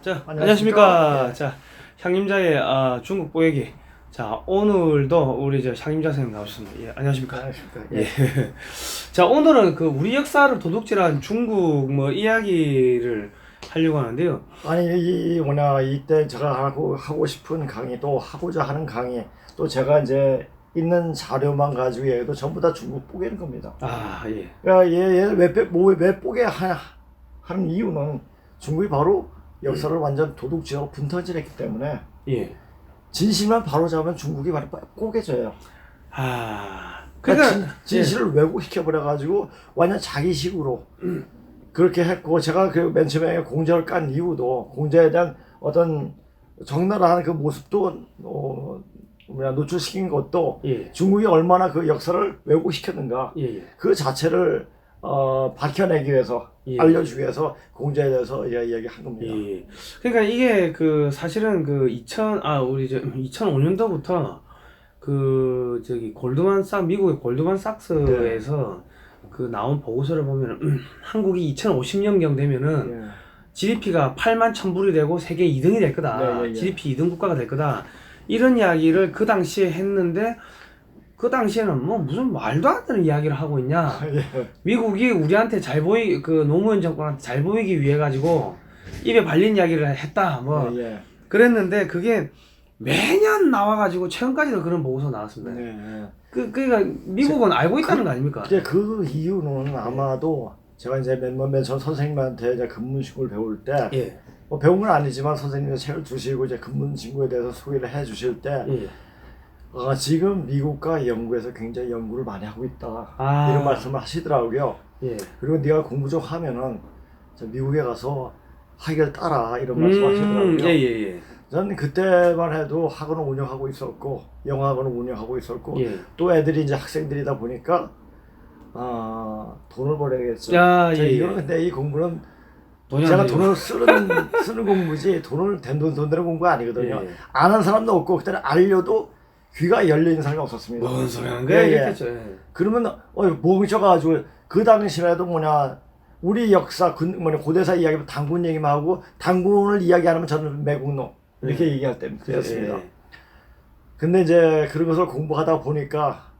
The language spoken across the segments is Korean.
자, 안녕하십니까. 자, 향림자의 중국 뽀얘기. 자, 오늘도 우리 향림자 선생님 나오셨습니다. 예, 안녕하십니까. 안녕하십니까. 예. 자, 오늘은 그 우리 역사를 도둑질한 중국 뭐 이야기를 하려고 하는데요. 아니 이 뭐냐 이때 제가 하고 싶은 강의 또 하고자 하는 강의 또 제가 이제 있는 자료만 가지고 얘도 전부 다 중국 뽀개는 겁니다. 아, 예. 그러니까 얘왜 뽀개 하는 이유는 중국이 바로 역사를 완전 도둑질하고 분터질했기 때문에 예. 진실만 바로 잡으면 중국이 바로 뽀개져요. 아, 그러니까 진실을 왜곡시켜 버려 가지고 완전 자기식으로 그렇게 했고, 제가 그 맨 처음에 공자를 깐 이유도 공자에 대한 어떤 적나라한 그 모습도 노출시킨 것도 예. 중국이 얼마나 그 역사를 왜곡시켰는가 예. 그 자체를 밝혀내기 위해서 예. 알려주기 위해서 공자에 대해서 이야기한 겁니다. 예. 그러니까 이게 그 사실은 그 2005년도부터 그 미국의 골드만삭스에서 그 나온 보고서를 보면 한국이 2050년경 되면은 GDP가 8만 1,000불이 되고 세계 2등이 될 거다. GDP 2등 국가가 될 거다. 이런 이야기를 그 당시에 했는데 그 당시에는 뭐 무슨 말도 안 되는 이야기를 하고 있냐. 미국이 우리한테 그 노무현 정권한테 잘 보이기 위해 가지고 입에 발린 이야기를 했다. 뭐 그랬는데 그게 매년 나와가지고 최근까지도 그런 보고서 나왔습니다. 그러니까 미국은 알고 있다는 거 아닙니까? 그 이유는 아마도 제가 이제 전 선생님한테 이제 근문신고를 배울 때 뭐 배운 건 아니지만 선생님이 책을 주시고 이제 근문신고에 대해서 소개를 해주실 때 지금 미국과 영국에서 굉장히 연구를 많이 하고 있다 이런 말씀을 하시더라고요. 그리고 네가 공부 좀 하면은 미국에 가서 하기를 따라 이런 말씀하시더라고요. 저는 그때만 해도 학원을 운영하고 있었고 영어학원을 운영하고 있었고 또 애들이 이제 학생들이다 보니까 돈을 벌어야겠죠. 이거는 근데 이 공부는 제가 돈을 쓰는 공부지 돈 되는 공부가 아니거든요. 아는 사람도 없고 그때는 알려도 귀가 열려있는 사람이 없었습니다. 뭔 소리 하는 거야? 그러면 멍청가지고 그 당시에도 우리 역사 고대사 이야기면 단군 얘기만 하고 단군을 이야기 안 하면 저는 매국노 이렇게 얘기할 때였습니다. 근데 이제 그런 것을 공부하다 보니까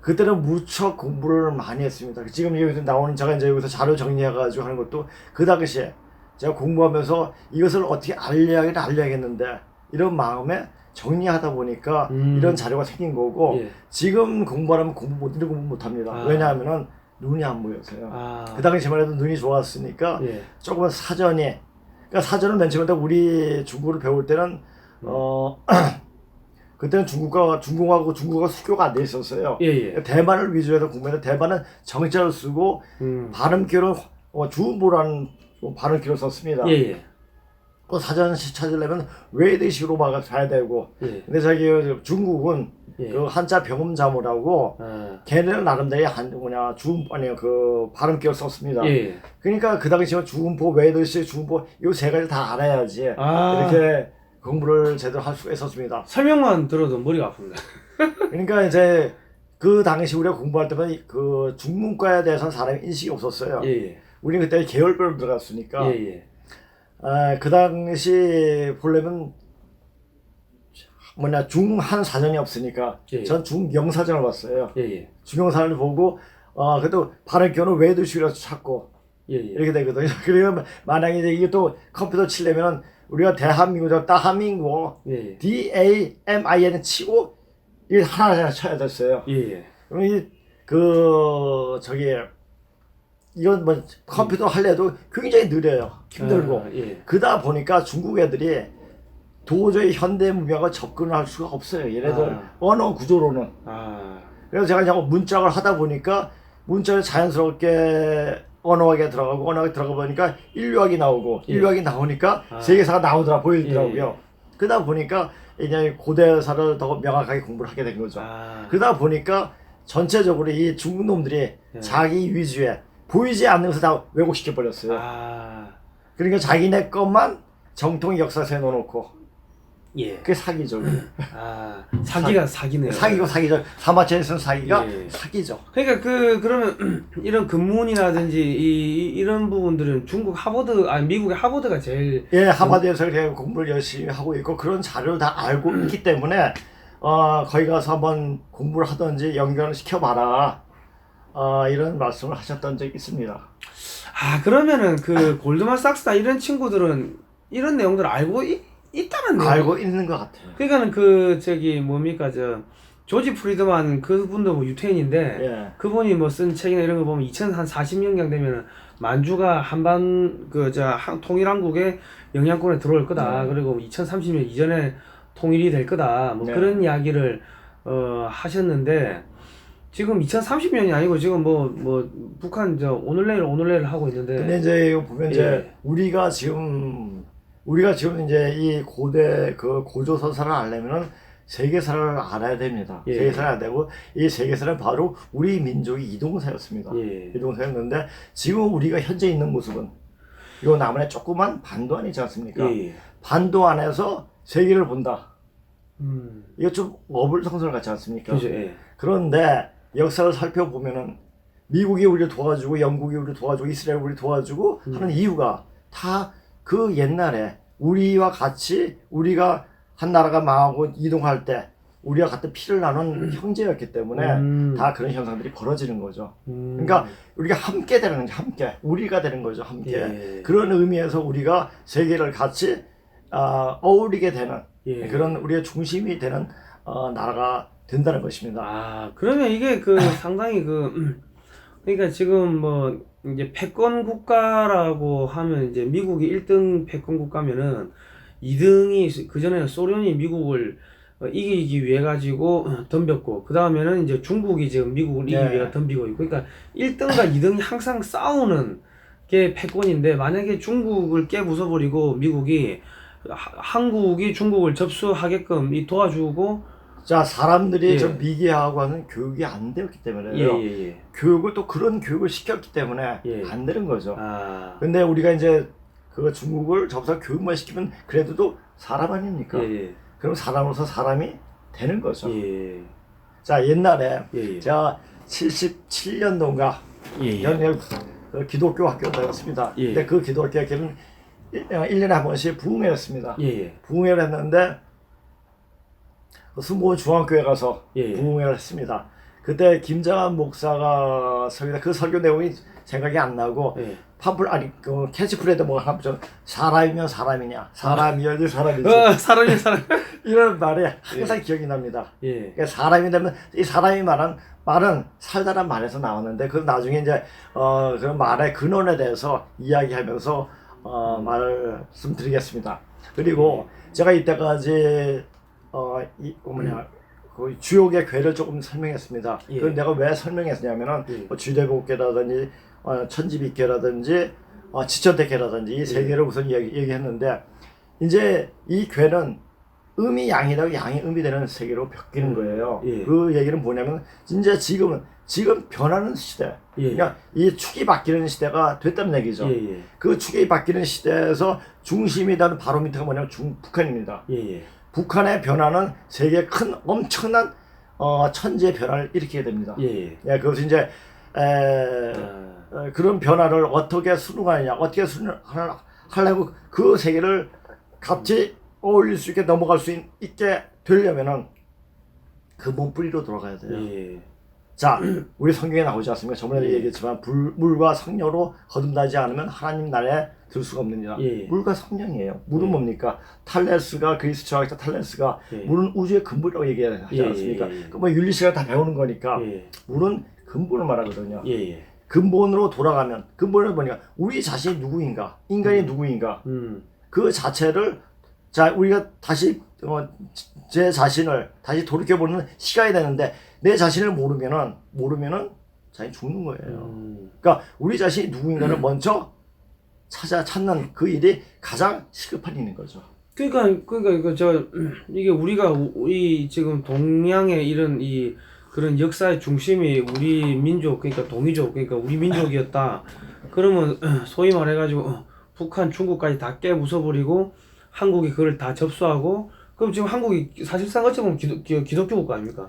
그때는 무척 공부를 많이 했습니다. 지금 여기서 나오는 제가 이제 여기서 자료 정리해가지고 하는 것도 그 당시에 제가 공부하면서 이것을 어떻게 알려야겠는데 이런 마음에 정리하다 보니까 이런 자료가 생긴 거고 지금 공부하면 이런 공부 못합니다. 왜냐하면은 눈이 안 보여서요. 그 당시만 해도 눈이 좋았으니까 조금 그러니까 사전을 맨 처음에 우리 중국어를 배울 때는 그때는 중국하고 수교가 안 돼 있었어요. 대만을 위주로 해서 공부했는데 대만은 정자를 쓰고 발음기로 주음보라는 발음기로 썼습니다. 그 사전시 찾으려면 외대식으로 가야 되고 근데 중국은 그 한자 병음자모라고 걔네는 나름대로 그 발음기를 썼습니다. 그러니까 그 당시에 주음보, 외대식, 주음보 이 세 가지 다 알아야지 이렇게 공부를 제대로 할 수가 있었습니다. 설명만 들어도 머리가 아픕니다. 그러니까 이제 그 당시 우리가 공부할 때는 그 중문과에 대해서는 사람이 인식이 없었어요. 우리는 그때 계열별로 들어갔으니까. 그 당시 보려면 중한 사전이 없으니까 전 중영사전을 봤어요. 중영사전을 보고 그래도 발음기호는 외도식이라서 찾고 이렇게 되거든요. 그러면 만약에 이제 이게 또 컴퓨터 치려면 우리가 대한민국, 따한민국 DAMIN 치고 이게 하나 쳐야 됐어요. 그럼 이건 컴퓨터 할래도 굉장히 느려요. 힘들고. 그러다 보니까 중국 애들이 도저히 현대 문명과 접근을 할 수가 없어요. 얘네들 언어 구조로는. 그래서 제가 그냥 문짝을 하다 보니까 문짝이 자연스럽게 언어학에 들어가 보니까 인류학이 나오고 인류학이 나오니까 세계사가 보이더라고요. 그러다 보니까 이제 고대사를 더 명확하게 공부를 하게 된 거죠. 그러다 보니까 전체적으로 이 중국 놈들이 자기 위주에 보이지 않는 것을 다 왜곡시켜 버렸어요. 그러니까 자기네 것만 정통 역사서에 넣어놓고 예. 그게 사기죠. 아, 사기가 사기네요. 사기고 사기죠. 사마천에서는 사기가 예. 사기죠. 그러니까 그러면 이런 근무운이라든지 이런 부분들은 중국 하버드 아니 미국의 하버드가 제일 예, 하버드에서 그렇게 공부를 열심히 하고 있고 그런 자료를 다 알고 있기 때문에 거기 가서 한번 공부를 하든지 연결을 시켜봐라. 이런 말씀을 하셨던 적이 있습니다. 아 그러면은 그 골드만삭스나 이런 친구들은 이런 내용들을 알고 있다는 내용. 알고 있는 것 같아요. 그러니까는 그 저기 뭡니까 저 조지 프리드만 그분도 뭐 유태인인데 예. 그분이 뭐 쓴 책이나 이런 거 보면 2040년경 되면은 만주가 한반 통일한국의 영향권에 들어올 거다. 그리고 2030년 이전에 통일이 될 거다. 뭐 네. 그런 이야기를 하셨는데 지금 2030년이 아니고 지금 뭐 북한 오늘 내일 하고 있는데. 근데 이제 이거 보면 이제 예. 우리가 지금 이제 이 고대 그 고조선사를 알려면은 세계사를 알아야 됩니다. 예. 세계사를 알아야 되고 이 세계사는 바로 우리 민족의 이동사였습니다. 예. 이동사였는데 지금 우리가 현재 있는 모습은 요 남한의 조그만 반도 안이지 않습니까? 예. 반도 안에서 세계를 본다. 음. 이거 좀 어불성설 같지 않습니까? 그죠. 예. 그런데 역사를 살펴보면은 미국이 우리를 도와주고 영국이 우리를 도와주고 이스라엘이 우리를 도와주고 하는 이유가 다 그 옛날에 우리와 같이 우리가 한 나라가 망하고 이동할 때 우리와 같은 피를 나눈 형제였기 때문에 다 그런 현상들이 벌어지는 거죠. 그러니까 우리가 함께 되는 거죠. 함께 우리가 되는 거죠. 함께 예. 그런 의미에서 우리가 세계를 같이 어울리게 되는 예. 그런 우리의 중심이 되는 나라가 된다는 것입니다. 아, 그러면 이게 상당히 그러니까 지금 뭐 이제 패권 국가라고 하면 이제 미국이 1등 패권 국가면은 2등이 그전에 소련이 미국을 이기기 위해 가지고 덤볐고 그 다음에는 이제 중국이 지금 미국을 이기기 네. 위해 덤비고 있고 그러니까 1등과 2등이 항상 싸우는 게 패권인데 만약에 중국을 깨부숴버리고 미국이 한국이 중국을 접수하게끔 도와주고 자, 사람들이 예. 좀 미개하고 하는 교육이 안 되었기 때문에요. 예. 교육을 또 그런 교육을 시켰기 때문에 예. 안 되는 거죠. 아. 근데 우리가 이제 그 중국을 접사 교육만 시키면 그래도 또 사람 아닙니까? 예. 그럼 사람으로서 사람이 되는 거죠. 예. 자, 옛날에 예. 제가 77년도인가 예. 그 기독교 학교 다녔습니다. 예. 근데 그 기독교 학교는 1년에 한 번씩 부흥회였습니다. 예. 부흥회를 했는데 수모 중앙교회 가서 예. 부흥회를 했습니다. 그때 김장한 목사가 설교다. 그 설교 내용이 생각이 안 나고 예. 그 캐치프레이드 뭐 하나 붙여 사람이면 사람이냐 사람이어야지 사람이지 사람이 이런 말이 항상 기억이 납니다. 예. 그러니까 사람이 되면 이 사람이 말은 살다란 말에서 나오는데 그 나중에 이제 그런 말의 근원에 대해서 이야기하면서 말씀드리겠습니다. 그리고 제가 이때까지 그 주요계 괴를 조금 설명했습니다. 예. 그걸 내가 왜 설명했냐면은 예. 뭐 주대복계라든지 천지빅계라든지 지천택계라든지 이 세 개를 우선 얘기했는데 이제 이 괴는 음이 양이라고 양이 음이 되는 세계로 바뀌는 거예요. 예. 그 얘기는 뭐냐면 이제 지금 변하는 시대. 예. 그러니까 이 축이 바뀌는 시대가 됐다는 얘기죠. 예. 그 축이 바뀌는 시대에서 중심이 되는 바로미터가 뭐냐면 북한입니다. 예. 북한의 변화는 세계 큰 엄청난 천지의 변화를 일으키게 됩니다. 예. 예, 그것이 이제 그런 변화를 어떻게 순응하느냐, 어떻게 순응하려고 그 세계를 같이 어울릴 수 있게 넘어갈 수 있게 되려면은 그 몸뿌리로 돌아가야 돼요. 예. 자, 우리 성경에 나오지 않습니까? 저번에도 예. 얘기했지만 물과 성령으로 거듭나지 않으면 하나님 나라에 들 수가 없느니라. 예. 물과 성령이에요. 물은 예. 뭡니까? 탈레스가 그리스 철학자 탈레스가 예. 물은 우주의 근본이라고 얘기하지 예. 않습니까? 예. 그 뭐 윤리시간 다 배우는 거니까 예. 물은 근본을 말하거든요. 예. 근본으로 돌아가면 근본은 뭐냐? 우리 자신이 누구인가? 인간이 누구인가? 그 자체를 자 우리가 다시 제 자신을 다시 돌이켜보는 시간이 되는데 내 자신을 모르면은 자기 죽는 거예요. 그러니까 우리 자신이 누구인가를 먼저 찾는 그 일이 가장 시급한 일인 거죠. 그러니까 이게 우리가 우리 지금 동양의 이런 그런 역사의 중심이 우리 민족 그러니까 동이족 그러니까 우리 민족이었다. 그러면 소위 말해가지고 북한, 중국까지 다 깨부숴버리고 한국이 그걸 다 접수하고 그럼 지금 한국이 사실상 어찌 보면 기독교 국가 아닙니까?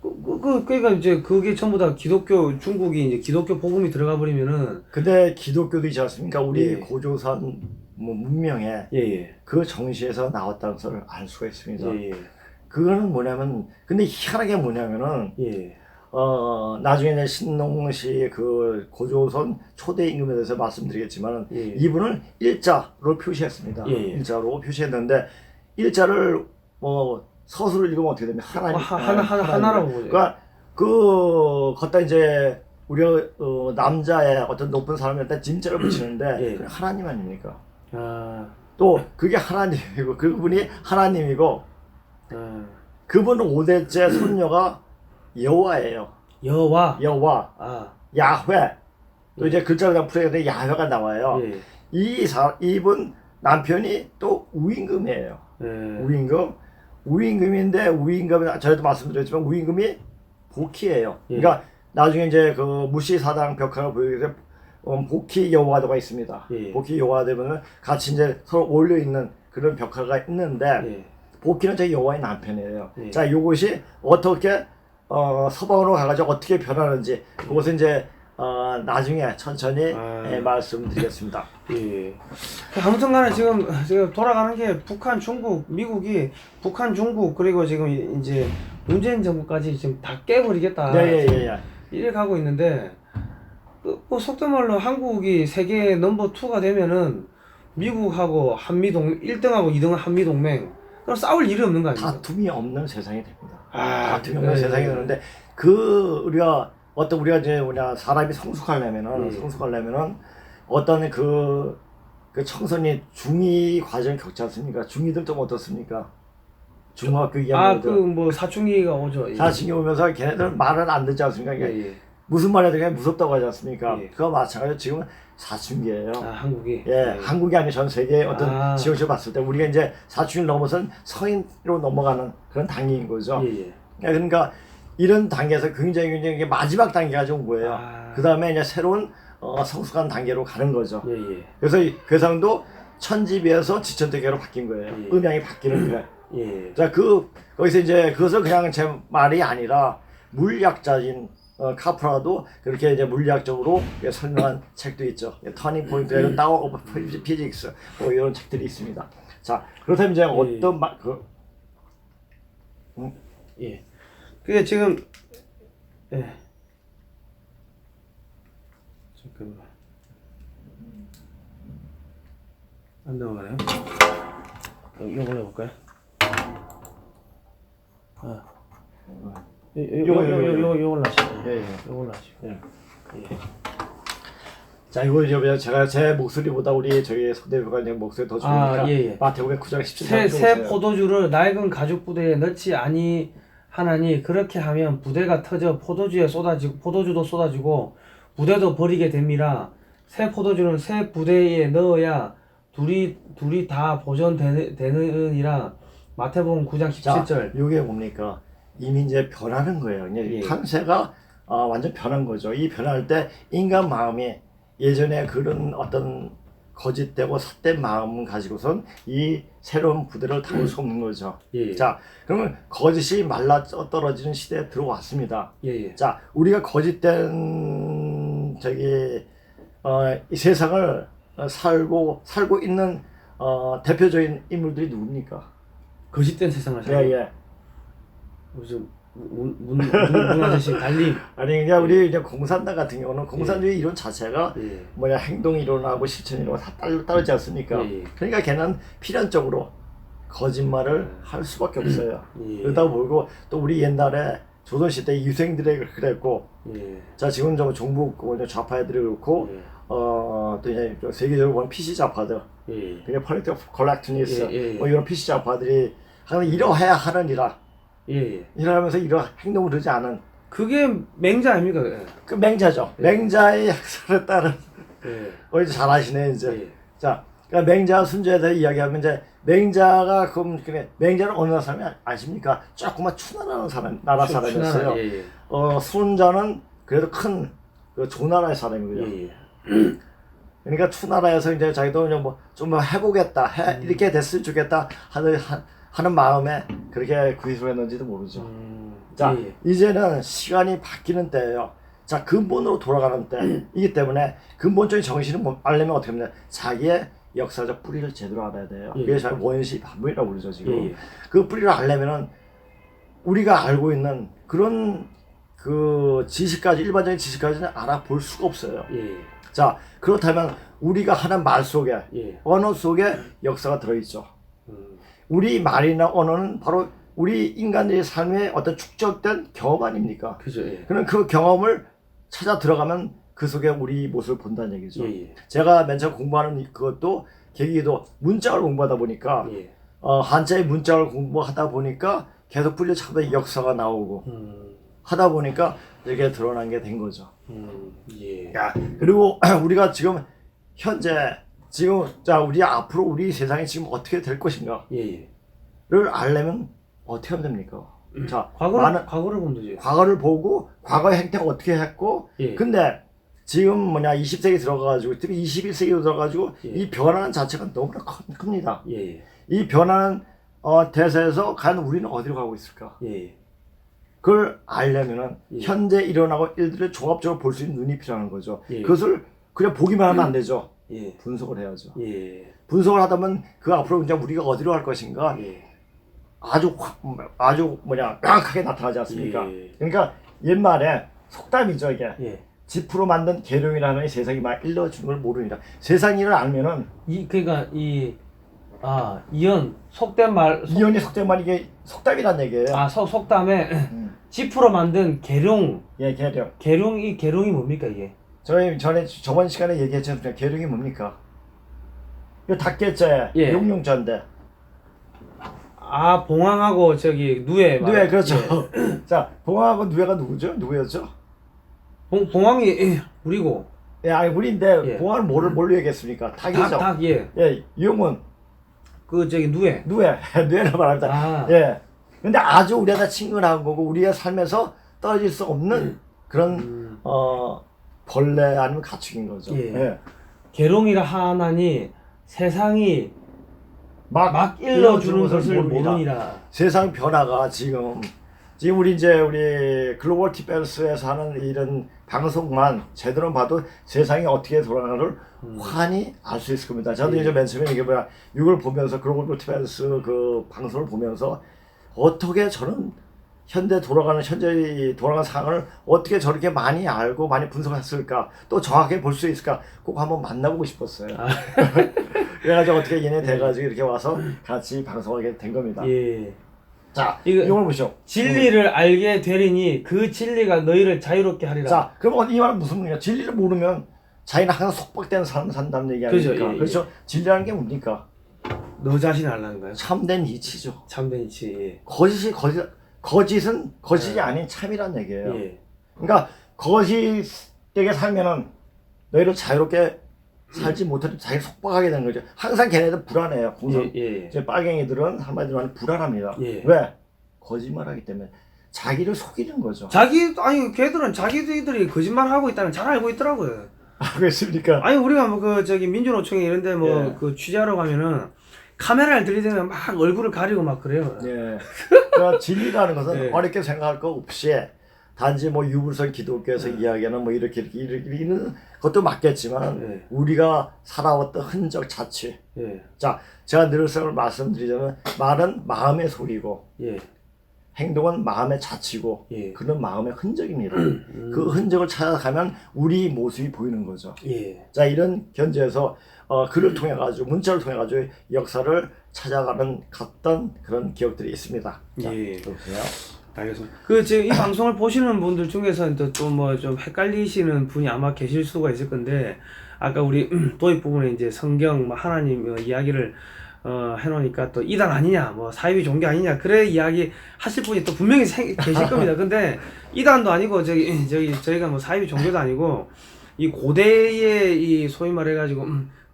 그러니까 이제 그게 전부 다 중국이 이제 기독교 복음이 들어가 버리면은. 근데 기독교도 있지 않습니까? 우리 예. 고조선 뭐 문명에 예. 그 정시에서 나왔다는 것을 알 수가 있습니다. 예. 그거는 뭐냐면, 근데 희한하게 뭐냐면은, 예. 나중에 이제 신농시 그 고조선 초대 임금에 대해서 말씀드리겠지만, 예. 이분을 일자로 표시했습니다. 예. 일자로 표시했는데, 일자를 서술을 읽으면 어떻게 되면 하나님, 하나라고 보죠. 그러니까 걷다 이제 우리가 남자의 어떤 높은 사람한테 진자를 붙이는데 예. 그게 하나님 아닙니까? 아. 또 그게 하나님이고 그분이 하나님이고 그분 5대째 손녀가 여호와예요. 여호와. 여호와, 아. 야훼. 또 이제 글자를 다 풀어야 야훼가 나와요. 예. 이분 남편이 또 우임금이에요. 예. 우임금인데 우임금은 저희도 말씀드렸지만 우임금이 복희예요. 예. 그러니까 나중에 이제 그 무시사당 벽화를 보여주는데 복희 여호와도가 있습니다. 예. 복희 여호와도는 같이 이제 서로 올려 있는 그런 벽화가 있는데 예. 복희는 제 여호와의 남편이에요. 예. 자, 이것이 어떻게 서방으로 가가지고 어떻게 변하는지 그것은 이제 나중에 천천히 말씀드리겠습니다. 예. 아무튼간에 지금 돌아가는 게 북한, 중국, 미국이 북한, 중국 그리고 지금 이제 문재인 정부까지 지금 다 깨버리겠다. 예. 이래 가고 있는데 뭐 속된 말로 한국이 세계 넘버 2가 되면은 미국하고 1등하고 2등은 한미 동맹. 그럼 싸울 일이 없는 거 아닙니까? 다툼이 없는 세상이 됩니다. 다툼이 없는 세상이 되는데 우리가 이제 사람이 성숙하려면은 어떤 그 청소년이 중2 과정 겪지 않습니까? 중2들 좀 어떻습니까? 중학교 2학년. 그 뭐 사춘기가 오죠. 예. 사춘기 오면서 걔네들 말을 안 듣지 않습니까? 예. 무슨 말해도 그냥 무섭다고 하지 않습니까? 예. 그거 마찬가지로 지금은 사춘기예요. 한국이. 예, 한국이 아니라 전 세계의 어떤 지역을 봤을 때 우리가 이제 사춘기를 넘어선 성인으로 넘어가는 그런 단계인 거죠. 예. 그러니까 이런 단계에서 굉장히 마지막 단계가 온 거예요. 그 다음에 이제 새로운 성숙한 단계로 가는 거죠. 예. 그래서 이 괴상도 천지비에서 지천대교로 바뀐 거예요. 예. 음양이 바뀌는 거예요. 예. 자, 거기서 이제 그것을 그냥 제 말이 아니라 물리학자인 카프라도 그렇게 이제 물리학적으로 설명한 책도 있죠. 터닝 포인트, 타워 오브 피직스 이런 책들이 있습니다. 자, 그렇다면 이제 어떤 예. 그게 지금 잠깐만 안 넘어가네요. 이걸로 해볼까요? 요걸로 하시죠. 예. 요걸로 하시죠. 예. 자, 이거 이제 제가 제 목소리보다 우리 저기 소대표관님 목소리 더 좋으니까 마태복음 9장 17절 새 포도주를 낡은 가죽 부대에 넣지 아니하나니 그렇게 하면 부대가 터져 포도주도 쏟아지고 부대도 버리게 됩니다. 새 포도주는 새 부대에 넣어야 둘이 다 보존되느니라. 마태복음 9장 17절. 자, 이게 뭡니까? 이미 이제 변하는 거예요. 이제 판세가 완전 변한 거죠. 이 변할 때 인간 마음이 예전에 그런 어떤 거짓되고 삿된 마음 가지고선 이 새로운 부대를 다룰 수 없는 거죠. 자, 그러면 거짓이 말라 떨어지는 시대에 들어왔습니다. 자, 우리가 거짓된 이 세상을 살고 있는 대표적인 인물들이 누굽니까? 거짓된 세상을 살고. 무슨 문화재식 달리. 아니 그냥 우리 이제 공산당 같은 경우는 공산주의 이론 자체가 행동 이론하고 실천 이론하고 다 따르지 않습니까? 그러니까 걔는 필연적으로 거짓말을 할 수밖에 없어요. 그러다 보고 또 우리 옛날에 조선시대 유생들에게 그랬고, 자 지금 좀 종북 좌파 애들이 그렇고, 또 이제 세계적으로 보면 PC 좌파들, 그게 폴리티컬 컬렉트니스, 이런 PC 좌파들이 항상 이러해야 하느니라. 이러면서 이런 행동을 하지 않은 그게 맹자 아닙니까? 그 맹자죠. 맹자의 학설에 따른 이제 잘 아시네 이제. 자, 그러니까 맹자 순자에 대해 이야기하면 이제 맹자가 맹자는 어느 나라 사람이 아십니까? 조그만 추나라는 나라 사람이었어요. 순자는 그래도 큰 그 조나라의 사람이고요. 그러니까 추나라에서 이제 자기도 좀 해보겠다, 이렇게 됐으면 좋겠다 하는 마음에 그렇게 구희소했는지도 모르죠. 자, 예. 이제는 시간이 바뀌는 때예요. 자, 근본으로 돌아가는 때이기 때문에 근본적인 정신을 알려면 어떻게 하면 자기의 역사적 뿌리를 제대로 알아야 돼요. 예. 그게 잘 원시 반문이라고 그러죠 지금. 예. 그 뿌리를 알려면은 우리가 알고 있는 그런 그 지식까지 일반적인 지식까지는 알아볼 수가 없어요. 예. 자, 그렇다면 우리가 하는 말 속에 예. 언어 속에 역사가 들어있죠. 음. 우리 말이나 언어는 바로 우리 인간의 삶의 어떤 축적된 경험 아닙니까? 그죠. 예. 그럼 그 경험을 찾아 들어가면 그 속에 우리 모습을 본다는 얘기죠. 예. 제가 맨 처음 공부하는 그것도 계기도 문짝을 공부하다 보니까 예. 한자의 문짝을 공부하다 보니까 계속 뿌리를 찾다 역사가 나오고 음. 하다 보니까 이렇게 드러난 게 된 거죠. 예. 야, 그리고 우리가 지금 현재 지금 자 우리 앞으로 우리 세상이 지금 어떻게 될 것인가를 예. 알려면 어떻게 하면 됩니까? 자, 과거를 보면 되죠. 과거를 보고 과거의 행태가 어떻게 했고 예. 근데 지금 20세기 들어가가지고 특히 21세기로 들어가가지고 예. 이 변화는 자체가 너무나 큽니다. 예. 이 변화는 대세에서 과연 우리는 어디로 가고 있을까? 예. 그걸 알려면은 예. 현재 일어나고 일들을 종합적으로 볼 수 있는 눈이 필요한 거죠. 예. 그것을 그냥 보기만 하면 안 되죠. 예. 분석을 해야죠. 예. 분석을 하다 보면 그 앞으로 이제 우리가 어디로 갈 것인가 예. 아주 명확하게 나타나지 않습니까? 예. 그러니까 옛말에 속담이죠 이게. 예. 지프로 만든 계룡이라는 세상이 막 일러주는 걸 모르니라. 세상 일을 알면은 그러니까 이연 속된 말 이연이 속담만 이게 속담이란 얘기예요. 속담에 지프로 만든 계룡. 예, 계룡. 계룡이 뭡니까 이게? 저희 저번 시간에 얘기했잖아요. 계룡이 뭡니까? 이거 닭개째, 예. 용용자인데. 봉황하고 저기 누에 누에 그렇죠. 자, 봉황하고 누에가 누구죠? 누구였죠? 봉황이 우리고. 예, 아니 우리인데 예. 봉황을 뭘로 얘기했습니까? 닭이죠. 닭 예. 예, 용은 그 저기 누에. 누에를 말합니다. 예. 근데 아주 우리가 친근한 거고 우리의 삶에서 떨어질 수 없는 그런 벌레 아니면 가축인 거죠. 예. 예. 계룡이라 하나니 세상이 막 일러주는 것을 모르니라. 세상 변화가 지금 우리 글로벌 디펜스에서 하는 이런 방송만 제대로 봐도 세상이 어떻게 돌아가는를 환히 알 수 있을 겁니다. 저도 예. 이제 맨 처음에 이걸 보면서 글로벌 디펜스 그 방송을 보면서 어떻게 저는 현재 돌아가는 상황을 어떻게 저렇게 많이 알고 많이 분석했을까, 또 정확하게 볼 수 있을까, 꼭 한번 만나보고 싶었어요. 그래가지고 어떻게 얘네 돼가지고 이렇게 와서 같이 방송하게 된 겁니다. 예. 자, 이걸 보시오. 진리를 알게 되리니 그 진리가 너희를 자유롭게 하리라. 자, 그럼 이 말은 무슨 말이냐? 진리를 모르면 자기는 항상 속박된 삶 산다는 얘기 아닙니까? 그렇죠. 예, 그렇죠? 진리라는 게 뭡니까? 너 자신을 알라는 거예요. 참된 이치죠. 참된 이치. 예. 거짓은 거짓이 아닌 참이란 얘기예요. 예. 그러니까 거짓되게 살면은 너희를 자유롭게 살지 못해도 자기 속박하게 되는 거죠. 항상 걔네들 불안해요. 이제 빨갱이들은 한마디로 하면 불안합니다. 예. 왜? 거짓말하기 때문에 자기를 속이는 거죠. 걔들은 자기들이 거짓말하고 있다는 잘 알고 있더라고요. 그렇습니까? 우리가 민주노총에 이런데 그 취재하러 가면은 카메라를 들이대면 막 얼굴을 가리고 막 그래요. 예. 그러니까 진리라는 것은 예. 어렵게 생각할 거 없이 단지 유불선 기독교에서 이야기하는 이렇게 있는 것도 맞겠지만 예. 우리가 살아왔던 흔적 자체. 예. 자, 제가 늘 말씀드리자면 말은 마음의 소리고 예. 행동은 마음의 자치고 예. 그런 마음의 흔적입니다. 그 흔적을 찾아가면 우리 모습이 보이는 거죠. 예. 자, 이런 견지에서 글을 통해 가지고 문자를 통해 가지고 역사를 찾아가는 갔던 그런 기억들이 있습니다. 자, 예. 보세요. 알겠습니다. 지금 이 방송을 보시는 분들 중에서는 또 좀 헷갈리시는 분이 아마 계실 수가 있을 건데, 아까 우리 도입 부분에 이제 성경 하나님 이야기를 해놓으니까 또 이단 아니냐, 사이비 종교 아니냐, 그래 이야기 하실 분이 또 분명히 계실 겁니다. 근데 이단도 아니고 저희가 사이비 종교도 아니고 이 고대의 이 소위 말해가지고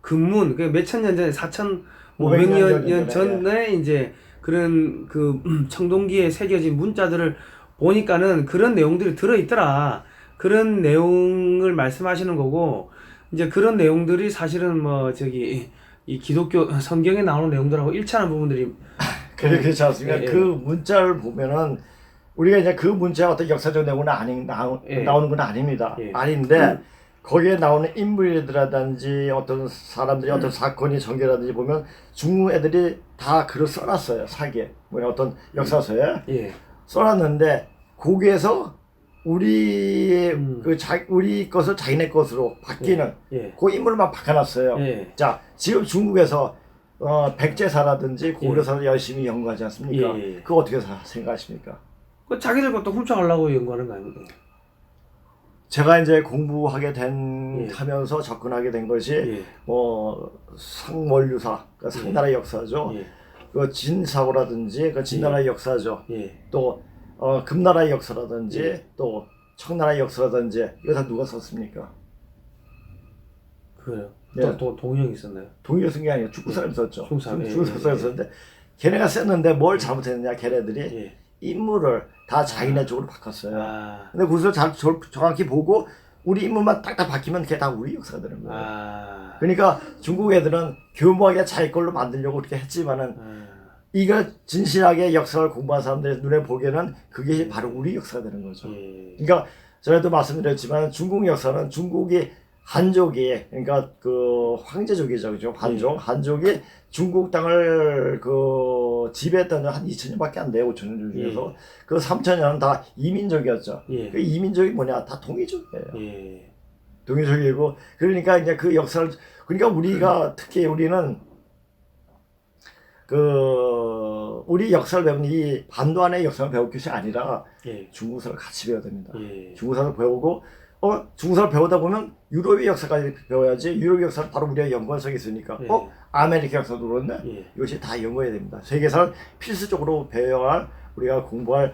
금문 그 몇천 년 전에 4,500년 전에 이제 그런 청동기에 새겨진 문자들을 보니까는 그런 내용들이 들어있더라. 그런 내용을 말씀하시는 거고, 이제 그런 내용들이 사실은 이 기독교 성경에 나오는 내용들하고 일치하는 부분들이 그렇지 않습니까? 예, 예. 그 문자를 보면은 우리가 이제 그 문자가 어떤 역사적 내용은 나오는 건 아닙니다. 예. 아닌데 거기에 나오는 인물이라든지 어떤 사람들이 어떤 사건이 전개라든지 보면 중국 애들이 다 글을 써놨어요. 사기에 뭐냐 어떤 역사서에 예. 써놨는데 거기에서 우리 우리 것을 자기네 것으로 바뀌는 예. 그 인물만 바꿔놨어요. 예. 자 지금 중국에서 백제사라든지 고려사를 열심히 연구하지 않습니까? 예. 그거 어떻게 생각하십니까? 그 자기들 것도 훔쳐가려고 연구하는 거 아닙니까? 제가 이제 공부하게 된 예. 하면서 접근하게 된 것이 예. 상월유사, 그러니까 상나라의 역사죠. 예. 그 진사고라든지 그 진나라의 역사죠. 예. 또 금나라의 역사라든지 예. 또 청나라의 역사라든지 이거 다 누가 썼습니까? 그래요. 예. 또 동영이 있었나요? 동의가 쓴 게 아니라 중국 사람이 썼죠. 중국 사람, 예. 중국 사람이 썼는데 걔네가 썼는데 뭘 잘못했느냐 걔네들이 예. 인물을 다 자기네 쪽으로 바꿨어요. 아. 근데 그것을 정확히 보고 우리 인물만 딱딱 바뀌면 그게 다 우리 역사가 되는 거예요. 아. 그러니까 중국 애들은 교묘하게 자기 걸로 만들려고 그렇게 했지만은 이거 진실하게 역사를 공부한 사람들의 눈에 보기에는 그게 바로 우리 역사가 되는 거죠. 예. 그러니까 전에도 말씀드렸지만 중국 역사는 중국이 한족이 그러니까 그 황제족이죠, 그죠? 한족이 중국 땅을 그 지배했던 한 2000년밖에 안 돼요, 5000년 중에서. 그 3000년은 다 이민족이었죠. 예. 그 이민족이 뭐냐, 다 동이족이에요. 예. 동이족이고 그러니까 이제 그 역사를 그러니까 우리가 특히 우리는 그 우리 역사를 배우는 이 반도안의 역사를 배울 것이 아니라 예. 중국사를 같이 배워야 됩니다. 예. 중국사를 배우고 중국사를 배우다 보면 유럽의 역사까지 배워야지. 유럽의 역사는 바로 우리가 연관성이 있으니까 예. 아메리카 역사도 그렇네. 예. 이것이 다 연구해야 됩니다. 세계사를 필수적으로 배워야 할 우리가 공부할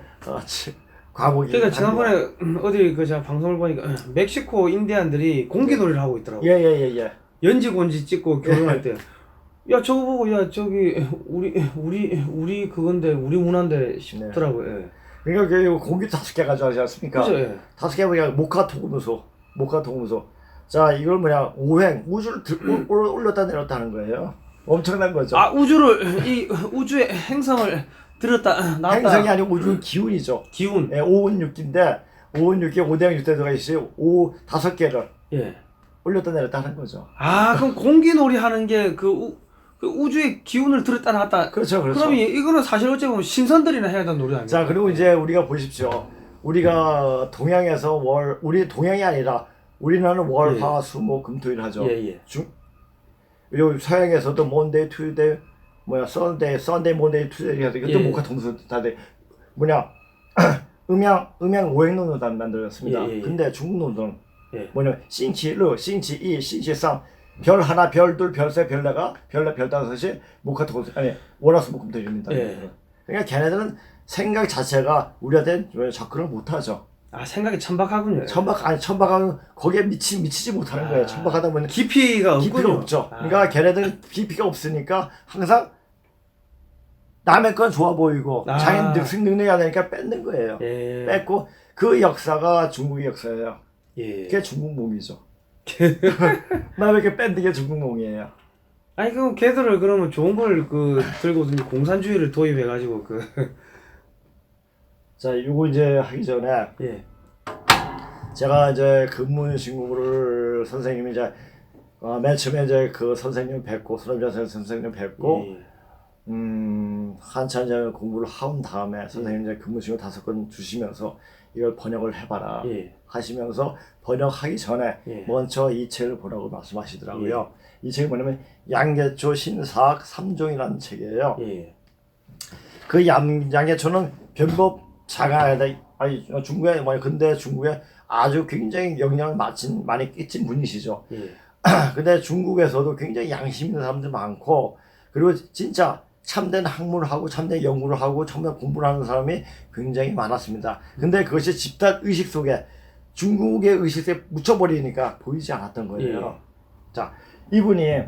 과목이. 그러니까 지난번에 어디 그 제가 방송을 보니까 멕시코 인디안들이 공기놀이를 하고 있더라고. 예예예. 연지곤지 찍고 결혼할 때. 야 저거 보고 야 저기 우리 그건데 우리 문화인데 싶더라고요. 예. 그러니까 그 공기 5개 가져가지 않습니까? 그죠? 예. 5개 뭐냐 모카 토금소. 자 이걸 뭐냐 오행 우주를 올렸다 내렸다 하는 거예요. 엄청난 거죠. 아 우주를 이 우주의 행성을 들었다 나왔다. 행성이 아니고 우주 기운이죠. 기운. 예, 5은 6기 5대양 6대도가 있어요. 5개를 예. 올렸다 내렸다 하는 거죠. 아 그럼 공기놀이 하는 게 그 우주의 기운을 들었다 놨다. 그렇죠. 그럼 이거는 사실 어찌 보면 신선들이나 해야 되는 놀이 아니에요? 자 그리고 이제 우리가 보십시오. 우리가 동양에서 우리 동양이 아니라 우리나라는 월, 화, 수, 목, 금, 토일 하죠. 예. 요 서양에서도 Monday, Tuesday, Sunday, Monday, Tuesday 해서 이것도 목화 동수 다 돼. 뭐냐 음양 오행론으로 다 만들었습니다. 근데 중국 논은 뭐냐 싱치르, 싱치이, 싱치삼 별 하나, 별 둘, 별 세, 별 네가, 별 네, 별 다섯이 목화 동수 아니 월화수목금토일입니다. 그러니까 걔네들은 생각 자체가 우리한테 접근을 못하죠. 아 생각이 천박하군요. 천박하면 거기에 미치지 못하는 거예요. 천박하다 보면 깊이가 없죠. 그러니까 걔네들은 깊이가 없으니까 항상 남의 건 좋아 보이고 자기 능력이 안 되니까 뺏는 거예요. 뺏고 그 역사가 중국의 역사예요. 그게 중국몽이죠. 남의 게 뺏는 게 중국몽이에요. 아니 그럼 걔들을 그러면 좋은 걸 들고 공산주의를 도입해가지고 자, 요거 이제 하기 전에 제가 이제 근무신고를 선생님이 이제 맨 처음에 이제 그 선생님 뵙고 손남자 선생님 뵙고 한참 이제 공부를 한 다음에 선생님 이제 근무신고 5권 주시면서 이걸 번역을 해봐라 하시면서 번역하기 전에 먼저 이 책을 보라고 말씀하시더라고요. 이 책이 뭐냐면 양계초 신사학 3종이라는 책이에요. 그 양계초는 변법 자가에다 중국에 근데 중국에 아주 굉장히 영향을 많이 끼친 분이시죠. 근데 중국에서도 굉장히 양심 있는 사람들 많고 그리고 진짜 참된 학문을 하고 참된 연구를 하고 참된 공부를 하는 사람이 굉장히 많았습니다. 근데 그것이 집단 의식 속에 중국의 의식에 묻혀버리니까 보이지 않았던 거예요. 자, 이분이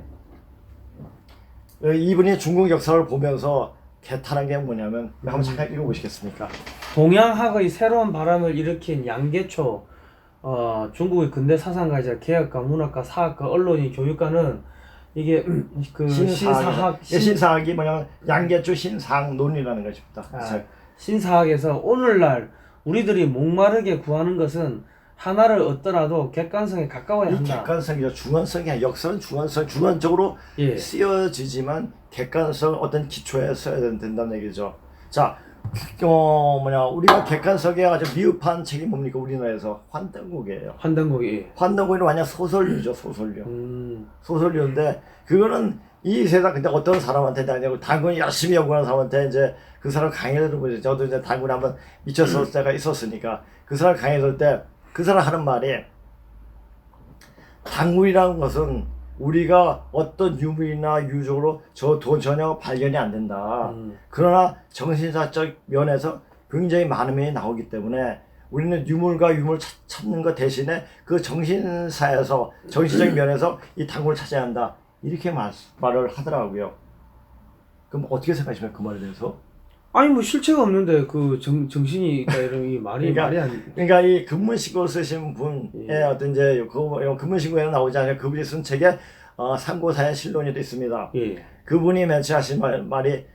중국 역사를 보면서 개탄한 게 뭐냐면 한번 잠깐 읽어보시겠습니까? 동양학의 새로운 바람을 일으킨 양계초 중국의 근대 사상가이자 개혁가, 문학가, 사학가, 언론인, 교육가는 이게 그 신사학 신사학이 뭐냐면 양계추 신상론이라는 것입니다. 신사학에서 오늘날 우리들이 목마르게 구하는 것은 하나를 얻더라도 객관성에 가까워야 이 한다. 객관성이죠. 주관성이야. 역사는 주관성, 주관적으로 예. 쓰여지지만 객관성 어떤 기초에 써야 된다는 얘기죠. 자, 우리가 객관성에 아주 미흡한 책이 뭡니까? 우리나라에서 환단곡이에요. 환단곡이. 환단곡은 완전 소설류죠, 소설류. 소설류인데 그거는 이 세상 근데 어떤 사람한테 아니고 단군 열심히 연구하는 사람한테 이제 그 사람 강의를 들어보죠. 저도 이제 단군에 한번 미쳤을 때가 있었으니까 그 사람 강의 들을 때 그 사람 하는 말이 단군이라는 것은 우리가 어떤 유물이나 유적으로 전혀 발견이 안 된다. 그러나 정신사적 면에서 굉장히 많은 면이 나오기 때문에 우리는 유물과 유물 찾는 것 대신에 그 정신사에서 정신적인 면에서 이 단군을 찾아야 한다. 이렇게 말을 하더라고요. 그럼 어떻게 생각하십니까? 그 말에 대해서? 아니 뭐 실체가 없는데 그 정신이 있다 이런 이 말이 말이 안. 그러니까 이 근문신고 쓰신 분의 어떤 이제 근문신고에는 나오지 않아요. 그분이 쓴 책에 삼고사의 실론이도 있습니다. 예. 그분이 맨 처음 하신 말이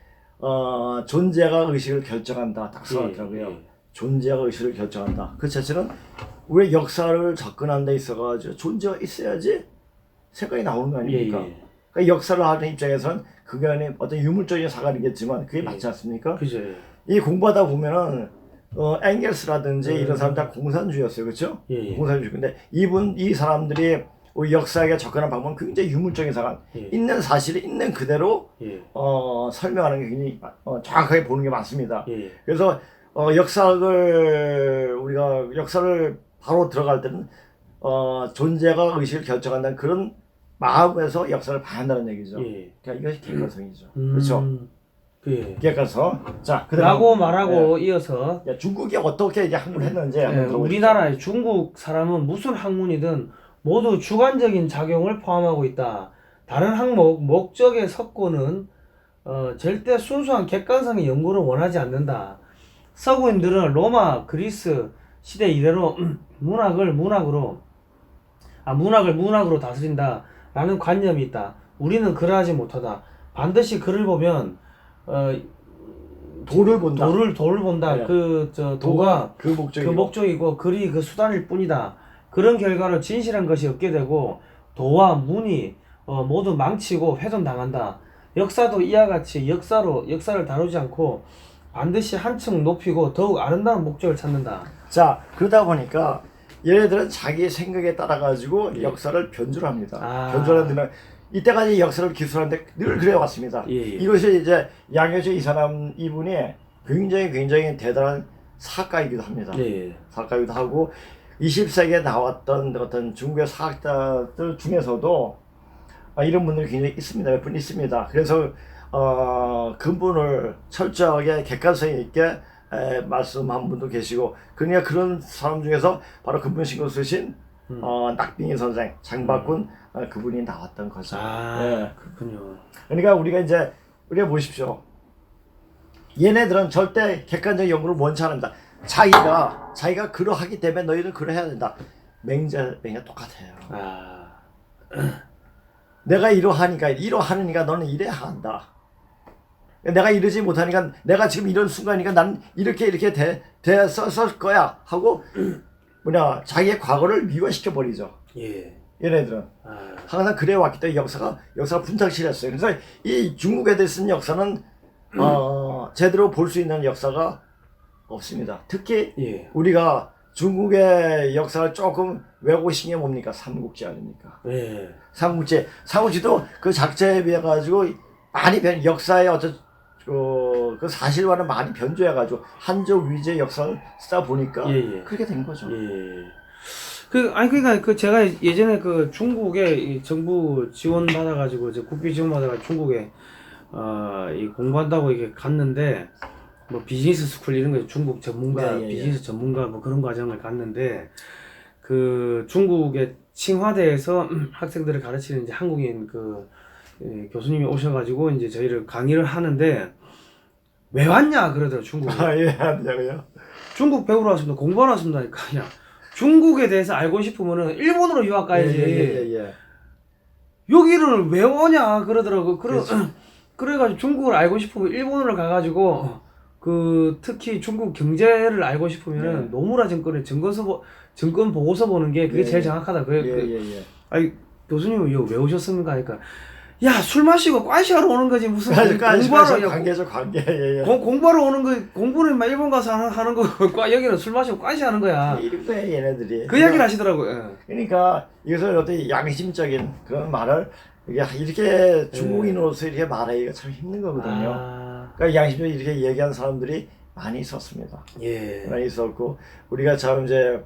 존재가 의식을 결정한다. 딱 써놨더라고요. 존재가 의식을 결정한다. 그 자체는 우리 역사를 접근하는 데 있어가지고 존재가 있어야지 생각이 나오는 거 아닙니까? 그러니까 역사를 하는 입장에서는 그게 아닌 어떤 유물적인 사관이겠지만 그게 맞지 않습니까? 그죠. 이 공부하다 보면은 앵겔스라든지 이런 사람 다 공산주의였어요, 그렇죠? 공산주의. 근데 이 사람들이 우리 역사에 접근하는 방법은 굉장히 유물적인 사관, 있는 사실을 있는 그대로 설명하는 게 굉장히 정확하게 보는 게 많습니다. 그래서 우리가 역사를 바로 들어갈 때는 존재가 의식을 결정한다는 그런 마음에서 역사를 봐야 한다는 얘기죠. 그러니까 이것이 객관성이죠. 그렇죠? 객관성. 자, 라고 말하고 이어서 중국이 어떻게 이제 학문을 했는지 우리나라의 중국 사람은 무슨 학문이든 모두 주관적인 작용을 포함하고 있다. 다른 항목, 목적에 섞고는 절대 순수한 객관성의 연구를 원하지 않는다. 서구인들은 로마, 그리스 시대 이래로 문학을 문학으로 다스린다 라는 관념이 있다. 우리는 그러하지 못하다. 반드시 글을 보면 도를 본다. 도를 본다. 도가 그 목적이고 글이 그 수단일 뿐이다. 그런 결과로 진실한 것이 없게 되고 도와 문이 모두 망치고 훼손당한다. 역사도 이와 같이 역사를 다루지 않고 반드시 한층 높이고 더욱 아름다운 목적을 찾는다. 자, 그러다 보니까 얘네들은 자기 생각에 따라 가지고 역사를 변주를 합니다. 변주하는 데는 이때까지 역사를 기술하는데 늘 그래왔습니다. 이것이 이제 양효주 이분이 굉장히 대단한 사학가이기도 합니다. 사학가이기도 하고 20세기에 나왔던 어떤 중국의 사학자들 중에서도 이런 분들이 굉장히 있습니다. 몇 분 있습니다. 그래서 근본을 철저하게 객관성 있게 말씀한 분도 계시고, 그러니까 그런 사람 중에서 바로 근본신고 쓰신 낙빙이 선생, 장박군 그분이 나왔던 거죠. 그렇군요. 그러니까 우리가 보십시오. 얘네들은 절대 객관적 연구를 원치 않습니다. 자기가 그러하기 때문에 너희는 그러해야 된다. 맹자 똑같아요. 내가 이러하니까 너는 이래야 한다. 내가 이러지 못하니까, 내가 지금 이런 순간이니까 난 이렇게 됐을 거야 하고 자기의 과거를 미화시켜 버리죠. 얘네들은 항상 그래 왔기 때문에 역사가 분탁실했어요. 그래서 이 중국 애들 쓴 역사는 제대로 볼 수 있는 역사가 없습니다. 특히 우리가 중국의 역사를 조금 외우고 싶은 게 뭡니까? 삼국지 아닙니까? 삼국지도 그 작자에 비해 가지고 많이 역사의 어떤 그 사실과는 많이 변조해가지고 한족 위주의 역사를 쓰다 보니까 그렇게 된 거죠. 그러니까 제가 예전에 그 중국에 정부 지원 받아가지고 국비 지원 받아가지고 중국에 공부한다고 이렇게 갔는데 뭐 비즈니스 스쿨 이런 거 중국 전문가 비즈니스 전문가 뭐 그런 과정을 갔는데 그 중국의 칭화대에서 학생들을 가르치는 이제 한국인 교수님이 오셔가지고 이제 저희를 강의를 하는데 왜 왔냐 그러더라고요. 중국에. 아니요. 중국 배우러 왔습니다. 공부하러 왔습니다니까. 중국에 대해서 알고 싶으면은 일본으로 유학 가야지. 여기를 왜 오냐 그러더라고. 그렇죠. 그래가지고 중국을 알고 싶으면 일본을 가가지고 그 특히 중국 경제를 알고 싶으면은 네. 노무라 증권의 증권 보고서 보는 게 그게 예. 제일 정확하다. 그래. 예. 아니 교수님 이거 왜 오셨습니까? 하니까 야 술 마시고 과시하러 오는 거지 무슨 공부하러 오냐고. 관계죠 관계. 예. 공부하러 오는 거 공부는 막 일본 가서 하는 거 여기는 술 마시고 과시하는 거야. 이런 거야 얘네들이. 그 이야기를 하시더라고요. 그러니까 이것을 어떤 양심적인 그런 말을 이렇게 중국인으로서 이렇게 말하기가 참 힘든 거거든요. 그러니까 양심적으로 이렇게 얘기하는 사람들이 많이 있었습니다. 예. 많이 있었고 우리가 참 이제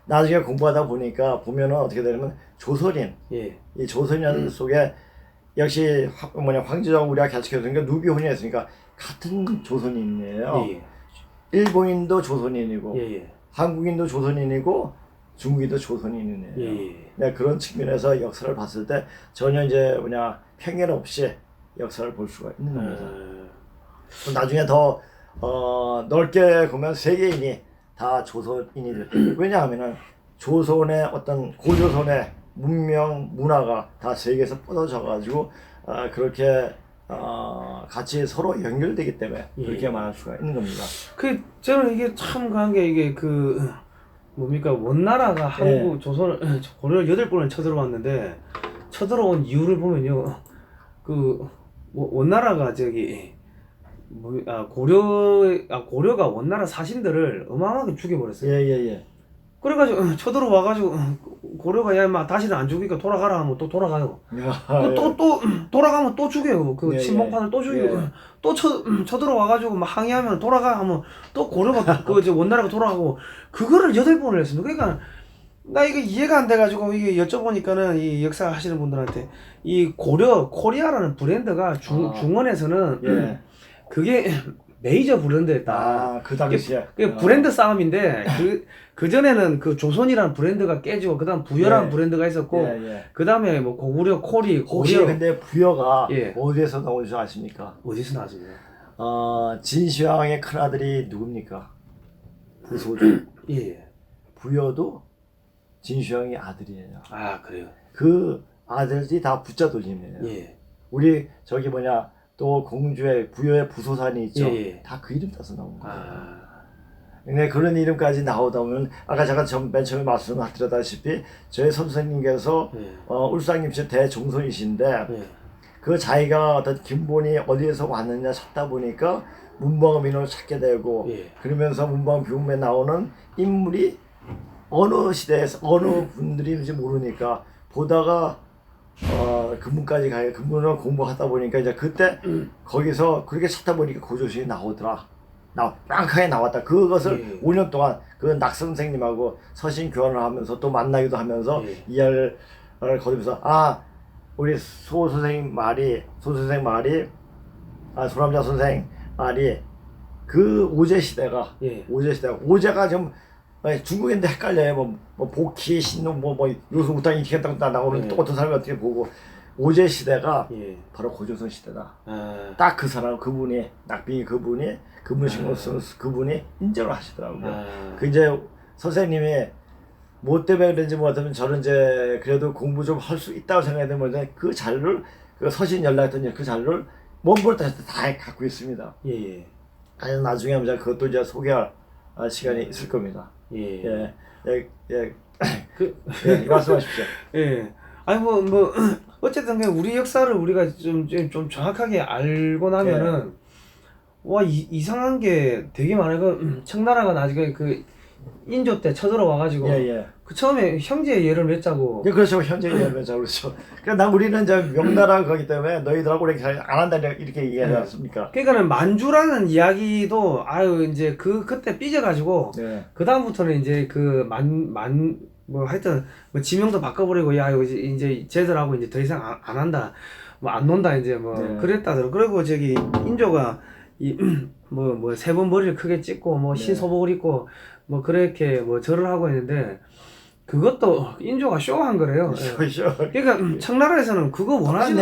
나중에 공부하다 보니까 보면은 어떻게 되냐면 조선인, 예. 이 조선인 속에 역시 황제자고 우리가 계속했으니까 누비혼이 했으니까 같은 조선인이에요. 예. 일본인도 조선인이고 예. 한국인도 조선인이고 중국인도 조선인이에요. 예. 네, 그런 측면에서 역사를 봤을 때 전혀 이제 편견 없이 역사를 볼 수가 있는 겁니다. 나중에 더 넓게 보면 세계인이 다 조선인이 돼. 왜냐하면은 조선의 어떤 고조선의 문명 문화가 다 세계에서 뻗어져 가지고 그렇게 같이 서로 연결되기 때문에 그렇게 말할 수가 있는 겁니다. 저는 이게 참 강한 게 이게 뭡니까 원나라가 한국 조선을 고려를 8번을 쳐들어왔는데 쳐들어온 이유를 보면요 원나라가 고려가 원나라 사신들을 어마어마하게 죽여버렸어요. 예. 그래가지고 쳐들어와가지고 고려가 야 인마 다시는 안 죽이니까 돌아가라 하면 또 돌아가요. 또 돌아가면 또 죽여요. 그 친목판을 또 죽이고 또 쳐들어와가지고 막 항의하면 돌아가 하면 또 고려가 원나라가 돌아가고 그거를 8번을 했습니다. 그러니까 나 이거 이해가 안 돼가지고 이게 여쭤보니까는 이 역사 하시는 분들한테 이 코리아라는 브랜드가 중원에서는 그게 메이저 브랜드였다. 그 당시에. 그게 브랜드 싸움인데 그 전에는 그 조선이라는 브랜드가 깨지고 그다음 부여라는 브랜드가 있었고 그다음에 뭐 고구려, 혹시 근데 부여가 예. 어디에서 나온 줄 아십니까? 어디서 나왔습니까? 진시황의 큰아들이 누굽니까? 구소주. 예. 부여도 진시황의 아들이에요. 아 그래요. 그 아들이 다 부자 돌림이에요. 예. 우리 또 공주의 부여의 부소산이 있죠. 다 그 이름 따서 나온 거예요. 근데 그런 이름까지 나오다 보면 아까 제가 맨 처음에 말씀드렸다시피 저희 선생님께서 울산김씨 대종손이신데 그 자기가 어떤 김본이 어디에서 왔느냐 찾다 보니까 문방구 인원을 찾게 되고 그러면서 문방구 비움에 나오는 인물이 어느 시대에서 어느 분들인지 모르니까 보다가 근문까지 가요. 근문을 공부하다 보니까 이제 그때 거기서 그렇게 찾다 보니까 고조선이 나오더라. 깡카에 나왔다. 그것을 5년 동안 그 낙 선생님하고 서신 교환을 하면서 또 만나기도 하면서 이야기를 거두면서 우리 소 선생 말이 소남자 선생 말이 그 오제 시대가 오제가 좀 중국인데 헷갈려요. 뭐 복희 신농 요새 우땅이 이렇게 딱 나오는 똑같은 사람이 어떻게 보고 오제 시대가 바로 고조선 시대다. 딱 그 사람 그분이 낙빙이 그분이 근무신고 쓰는 그분이 인정을 하시더라고요. 그 이제 선생님이 뭐 때문에 그런지 모르겠지만 저는 이제 그래도 공부 좀 할 수 있다고 생각했는데 그 자료를 그 서신 연락했더니 그 자료를 몽골 다 갖고 있습니다. 아니 나중에 이제 그것도 이제 소개할 시간이 있을 겁니다. 말씀하십시오. 아니 어쨌든 그냥 우리 역사를 우리가 좀 정확하게 알고 나면은 와 이상한 게 되게 많아요. 청나라가 나중에 그 인조 때 쳐들어와가지고 그 처음에 형제 예를 맺자고. 그렇죠. 형제 예를 맺자고 그렇죠. 그러니까 우리는 이제 명나라 거기 때문에 너희들하고 이렇게 안 한다 이렇게 얘기하지 않습니까? 그러니까는 만주라는 이야기도 이제 그때 삐져가지고 그 다음부터는 이제 하여튼 지명도 바꿔버리고 야 이제 쟤들하고 이제 더 이상 안 한다 안 논다 이제 그랬다더라. 그리고 인조가 세 번 머리를 크게 찍고 흰소복을 입고 그렇게 절을 하고 있는데 그것도 인조가 쇼한 거래요. 그러니까 청나라에서는 그거 원하지.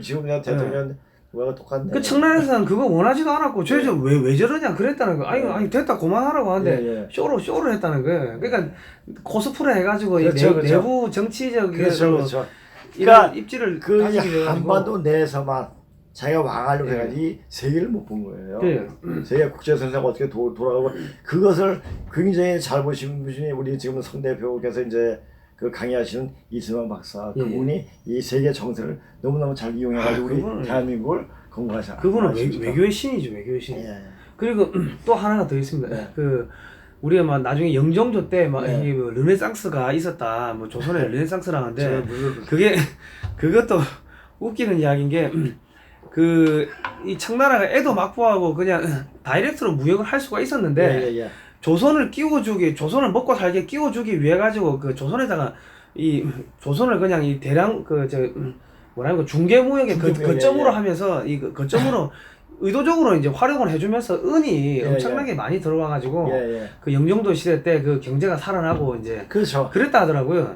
지금 내가 대통령 뭐가 똑같네. 그 청나라에서는 그거 원하지도 않았고 쟤 왜 저러냐 그랬다는 거. 아니 됐다 그만하라고 하는데 쇼를 했다는 거예요. 그러니까 코스프레 해가지고 내부 정치적 그렇죠. 그러니까 입지를 그 다지게 돼가지고. 한반도 내에서만 자기가 왕하려고 예. 해가지고 세계를 못 본 거예요. 예. 세계 국제선사가 어떻게 돌아가고 그것을 굉장히 잘 보신 분이 우리 지금 성 대표께서 이제 그 강의하시는 이승만 박사 예. 그분이 이 세계 정세를 너무너무 잘 이용해가지고 우리 그분은- 대한민국을 건강하셨. 그분은 외교의 신이죠, 외교의 신. 예. 그리고 또 하나가 더 있습니다. 네. 그 우리가 막 나중에 영종조 때 막 네. 뭐 르네상스가 있었다, 뭐 조선에 르네상스라는데 저 무슨 그것도 웃기는 이야기인 게 그 이 청나라가 애도 막부하고 그냥 다이렉트로 무역을 할 수가 있었는데 예. 조선을 끼워주기, 조선을 먹고 살게 끼워주기 위해 가지고 그 조선에다가 이 조선을 그냥 이 대량 뭐랄까 중개무역의 거점으로 하면서 이 거점으로 의도적으로 이제 활용을 해주면서 은이 예, 엄청나게 많이 들어와 가지고 예. 그 영종도 시대 때 그 경제가 살아나고 이제 그렇죠. 그랬다 하더라고요.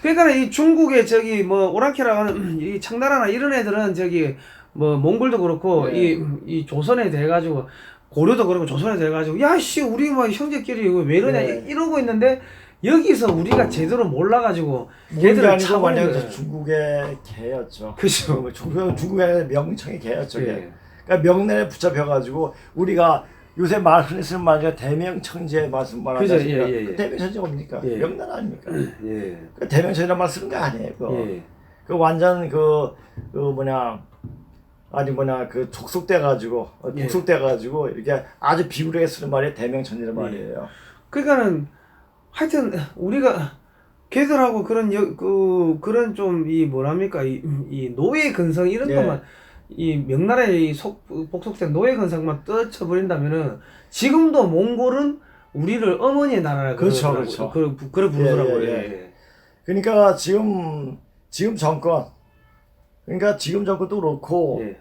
그러니까 이 중국의 저기 뭐 오랑캐라고 하는 이 청나라나 이런 애들은 저기 뭐 몽골도 그렇고 예. 이 조선에 대해 가지고 고려도 그렇고 조선에 대해 가지고 야씨 우리 뭐 형제끼리 이거 왜 이러냐 예. 이러고 있는데 여기서 우리가 제대로 몰라 가지고 걔들은 걔들을 아니고 차버린 완전 거예요. 중국의 개였죠. 그죠. 중국의 명청의 개였죠. 걔. 예. 그러니까 명내에 붙잡혀가지고 우리가 요새 말 흔히 쓰는 말이 대명청지의 말씀 그죠. 말하잖아요. 예. 대명청지가 뭡니까? 예. 명나라 아닙니까? 예. 그 대명청이란 말 쓰는 게 아니에요. 그거. 예. 그 완전 그 족속돼 가지고 예. 독속돼 가지고 이렇게 아주 비굴하게 쓰는 말이 대명청지란 예. 말이에요. 그러니까는 하여튼 우리가 걔들하고 그런 좀 이 뭐랍니까 이 노예 근성 이런 예. 것만 이 명나라의 복속된 노예 근성만 떨쳐버린다면은 지금도 몽골은 우리를 어머니의 나라라 그렇죠, 그러더라고요. 그렇죠. 그래 부르더라고요. 예. 예. 그러니까 지금 정권 그러니까 지금 정권도 그렇고 예.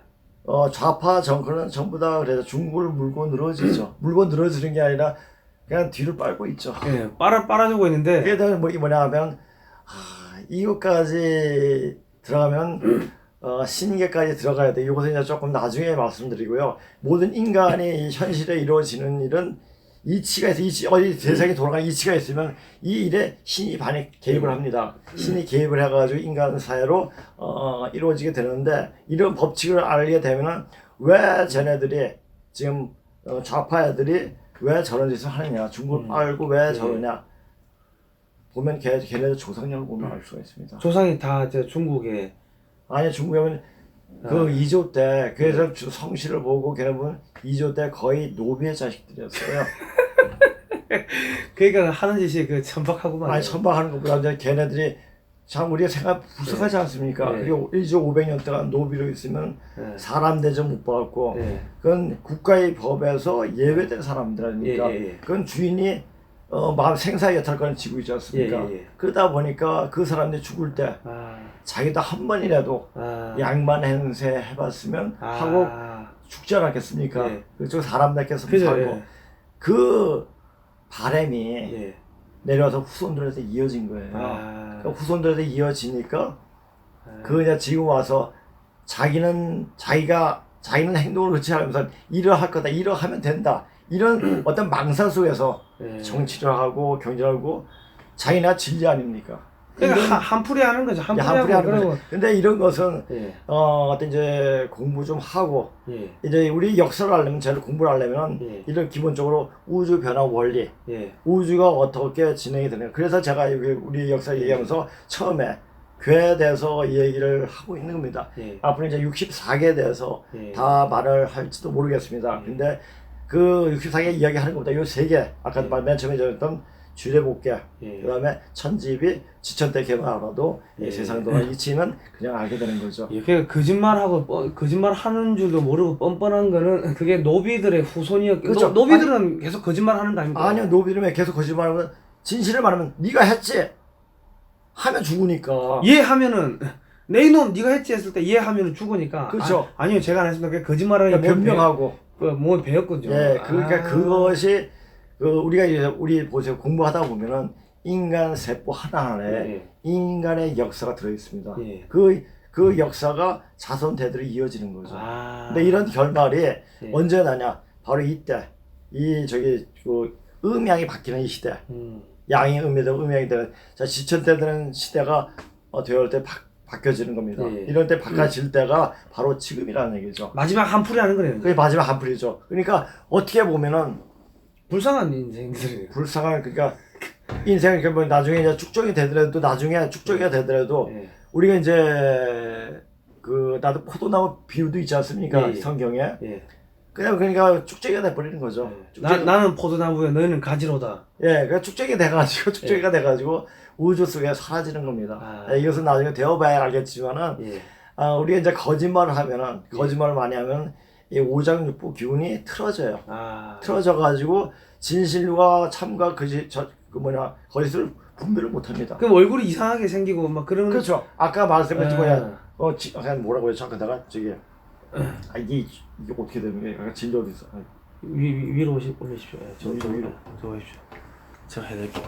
좌파 정권은 전부 다 그래서 중국을 물고 늘어지죠. 물고 늘어지는 게 아니라 그냥 뒤를 빨고 있죠. 예. 빨아주고 있는데 그게 다 뭐냐 하면 이것까지 들어가면 신계까지 들어가야 돼. 이것은 이제 조금 나중에 말씀드리고요. 모든 인간이 이 현실에 이루어지는 일은 이치가 있어. 어디 세상에 돌아가는 이치가 있으면 이 일에 신이 개입을 합니다. 신이 개입을 해가지고 인간 사회로 이루어지게 되는데 이런 법칙을 알게 되면은 왜 쟤네들이 지금 좌파 애들이 왜 저런 짓을 하느냐, 중국을 빨고 왜 저러냐 보면 걔네들 조상력을 보면 알 수가 있습니다. 조상이 다 저 중국에 아니 중국에는 그 2조 때 그래서 성씨를 보고 걔네는 2조 때 거의 노비의 자식들이었어요. 그러니까 하는 짓이 그 천박하고만. 아니 선박하는 것보다 이제 걔네들이 참 우리가 생각 불쌍하지 않습니까? 네. 그리고 1조 500년 동안 노비로 있으면 네. 사람 대접 못 받았고 네. 그건 국가의 법에서 예외된 사람들 아닙니까? 예. 그건 주인이 마음 생사의 여탈권을 지고 있지 않습니까? 예. 그러다 보니까 그 사람들이 죽을 때 아, 자기도 한 번이라도 양반 행세 해봤으면 하고 죽지 않았겠습니까? 예. 그쪽 사람들께서 그죠, 살고 예. 그 바람이 예. 내려와서 후손들한테 이어진 거예요. 그러니까 후손들한테 이어지니까 그 이제 지금 와서 자기는 행동을 그렇지 않으면서 이러할 거다, 이러하면 된다 이런 어떤 망상 속에서 예. 정치를 하고 경제를 하고 자기나 진리 아닙니까? 그러니까 한풀이 하는 거죠. 한풀이 한풀이 하고 하는 그러고. 거죠. 근데 이런 것은 예. 어떤 이제 공부 좀 하고 예. 이제 우리 역사를 알려면 제일 공부를 하려면 예. 이런 기본적으로 우주 변화 원리, 예. 우주가 어떻게 진행이 되는. 그래서 제가 여기 우리 역사 얘기하면서 처음에 괴에 대해서 얘기를 하고 있는 겁니다. 예. 앞으로 이제 64개에 대해서 예. 다 말을 할지도 모르겠습니다. 근데 그 64개 이야기하는 것보다 요 3개 아까 맨 처음에 전했던 주례복개, 예. 그다음에 천지비, 지천대 개만 알아도 예. 세상 돌아가는 이치는 그냥 알게 되는 거죠. 이렇게 거짓말하고 거짓말 하는 줄도 모르고 뻔뻔한 거는 그게 노비들의 후손이었. 그렇죠. 노비들은 계속 거짓말하는 거 아닙니까? 아니요, 노비들은 계속 거짓말하면 진실을 말하면 네가 했지 하면 죽으니까. 얘하면은 내 이놈 네가 했지 했을 때 얘하면은 죽으니까. 그렇죠. 아니요 제가 안 했습니다. 그냥 거짓말하는 그러니까 변명하고. 뭐 배웠거든요. 예, 그러니까 그것이 우리가 이제 우리 보세요, 공부하다 보면은 인간 세포 하나하나에 예. 인간의 역사가 들어 있습니다. 예. 그 역사가 자손 대대로 이어지는 거죠. 근데 이런 결말이 언제 나냐? 바로 이때 음양이 바뀌는 이 시대. 양이 음이 되고 음양이 되는 지천 때 되는 시대가 되어올 때 바뀌어지는 겁니다. 예. 이런 때 바꿔질 때가 바로 지금이라는 얘기죠. 마지막 한풀이 하는 거네요. 그게 마지막 한풀이죠. 그러니까 어떻게 보면은 불쌍한 인생들이에요. 불쌍한 그러니까 인생이 뭐 나중에 이제 축적이 되더라도 나중에 축적이 되더라도 예. 우리가 이제 그 나도 포도나무 비유도 있지 않습니까? 예, 예. 성경에 예. 그냥 그러니까 축제가 돼버리는 거죠. 나는 포도나무에 너희는 가지로다. 예, 그러니까 축제가 돼가지고 축제가 돼가지고 우주 속에 사라지는 겁니다. 아. 예, 이것은 나중에 되어봐야 알겠지만은 예. 우리가 이제 거짓말을 하면은 거짓말을 많이 하면 이 오장육부 기운이 틀어져요. 아. 틀어져가지고 진실과 참과 거짓을 분별을 못합니다. 그럼 얼굴이 이상하게 생기고 막 그런. 그렇죠. 아까 말씀드린 아. 뭐야? 약간 뭐라고 해요? 잠깐 저기 이게 어떻게 되는 거예요? 약간 진저 어디 있어? 위로 올리십시오. 예, 저 위로. 저 오십시오. 제가 해드릴게요.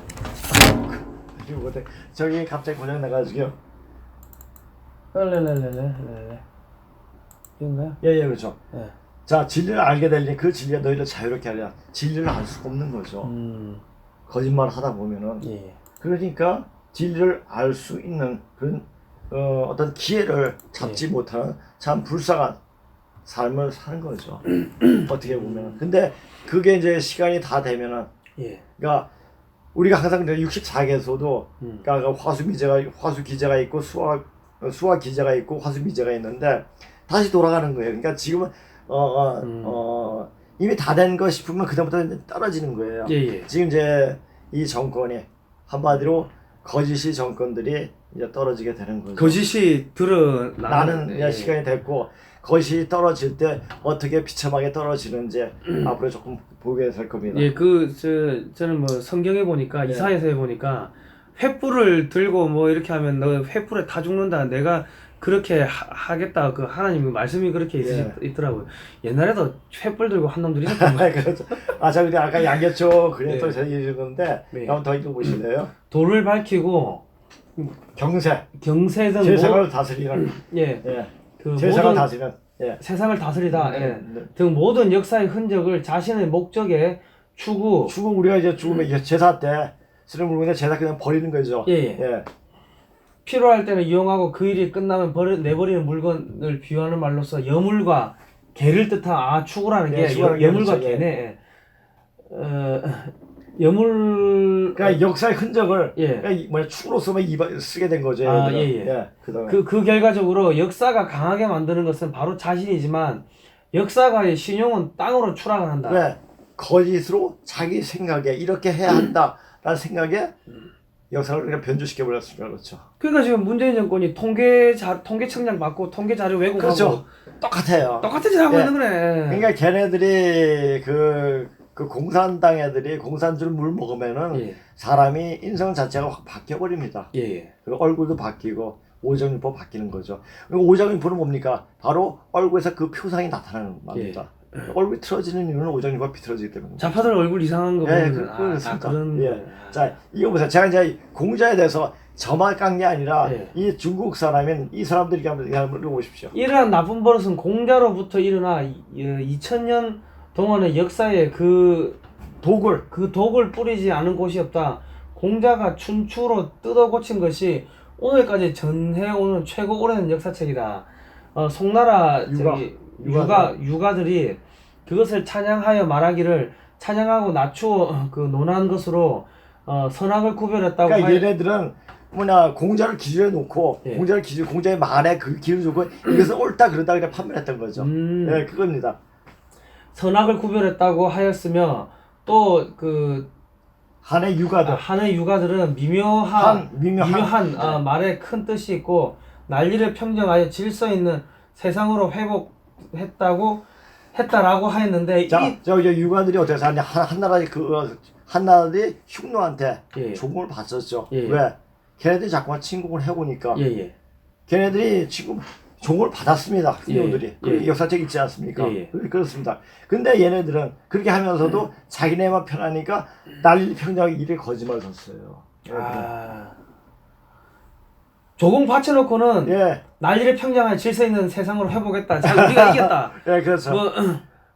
지금 어때? 저기 갑자기 고장 나가지고요. 랄랄랄랄랄랄. 이건가요? 예, 그렇죠. 예. 자, 진리를 알게 되니 그 진리가 너희를 자유롭게 하려. 진리를 알 수가 없는 거죠. 거짓말을 하다 보면은. 예. 그러니까 진리를 알 수 있는 그런 어떤 기회를 잡지 못하는 참 불쌍한 삶을 사는 거죠. 어떻게 보면. 근데 그게 이제 시간이 다 되면은, 예. 그러니까 우리가 항상 64개에서도 그러니까 화수 기제가 있고 수화 기제가 있고 화수 미제가 있는데 다시 돌아가는 거예요. 그러니까 지금은 이미 다 된 거 싶으면 그다음부터 이제 떨어지는 거예요. 예. 지금 이제 이 정권이 한마디로 거짓이 정권들이 이제 떨어지게 되는 거죠. 거짓이 나는 예. 시간이 됐고 거짓이 떨어질 때 어떻게 비참하게 떨어지는지 앞으로 조금 보게 될 겁니다. 예, 저는 뭐 성경에 보니까 네. 이사야서에 보니까 횃불을 들고 뭐 이렇게 하면 너 횃불에 타 죽는다. 내가 그렇게 하겠다. 그 하나님 말씀이 그렇게 있더라고요. 옛날에도 횃불 들고 한 놈들이 있었던 거예요. 그렇죠. 자, 근데 아까 양계초 그래 또 네. 제얘기 주는데 네. 한번 더 읽어보실래요? 돌을 밝히고 경세, 경세 등 세상을 다스리는, 예, 예, 그 세상을 모든 다스리는, 예, 세상을 다스리다. 예. 네. 등 모든 역사의 흔적을 자신의 목적에 추구. 죽음 우리가 이제 죽으면 이제 제사 때 쓰는 물건에 제사 그냥 버리는 거죠. 예. 필요할 때는 이용하고 그 일이 끝나면 내버리는 물건을 비유하는 말로서 여물과 개를 뜻한 추구라는 게 추구라는 여물과 그렇죠. 개네. 여물 그러니까 역사의 흔적을 예. 그러니까 축으로서만 쓰게 된 거죠. 그다음에 그 결과적으로 역사가 강하게 만드는 것은 바로 자신이지만 역사가의 신용은 땅으로 추락을 한다. 왜 거짓으로 자기 생각에 이렇게 해야 한다라는 생각에 역사를 그냥 변주시켜 버렸으니까 그렇죠. 그러니까 지금 문재인 정권이 통계청장 받고 통계 자료 왜곡하고 그렇죠. 똑같아요. 똑같은 짓 하고 예. 있는 거네. 그러니까 걔네들이 그 공산당 애들이 공산주를 물 먹으면은 예. 사람이 인성 자체가 확 바뀌어 버립니다. 예. 그리고 얼굴도 바뀌고 오장육부 바뀌는 거죠. 그리고 오장육부는 뭡니까? 바로 얼굴에서 그 표상이 나타나는 겁니다. 얼굴이 틀어지는 이유는 오장육부가 비틀어지기 때문에. 자파들 얼굴 이상한 거 보면 그렇습니다. 그런 예. 자, 이거 보세요. 제가 이제 공자에 대해서 저만 깐 게 아니라 예. 이 중국 사람인 이 사람들이 한번 읽어보십시오. 이러한 나쁜 버릇은 공자로부터 일어나 2000년 동안의 역사에 그 독을 뿌리지 않은 곳이 없다. 공자가 춘추로 뜯어 고친 것이 오늘까지 전해오는 최고 오래된 역사책이다. 송나라 유가들이 그것을 찬양하여 말하기를 찬양하고 낮추어 그 논한 것으로 선악을 구별했다고. 그러니까 얘네들은 공자를 기준에 놓고 공자의 말에 그 기준을 두고 이것은 옳다 그러다 그냥 판별했던 거죠. 네, 그겁니다. 선악을 구별했다고 하였으며 또 그 한의 유가들은 미묘한 말에 큰 뜻이 있고 난리를 평정하여 질서 있는 세상으로 했다라고 하였는데 저 유가들이 어때서 한나라들이 흉노한테 예. 종을 받았죠. 예. 왜? 걔네들이 자꾸만 침공을 해보니까 예. 걔네들이 지금 종을 받았습니다. 흉노들이. 예. 역사책 있지 않습니까? 예. 그렇습니다. 근데 얘네들은 그렇게 하면서도 자기네만 편하니까 난리 평정하기 일에 거짓말을 썼어요. 조공 받쳐놓고는 예. 난리를 평정하여 질서 있는 세상으로 해보겠다. 자, 우리가 이겼다. 예, 그렇죠.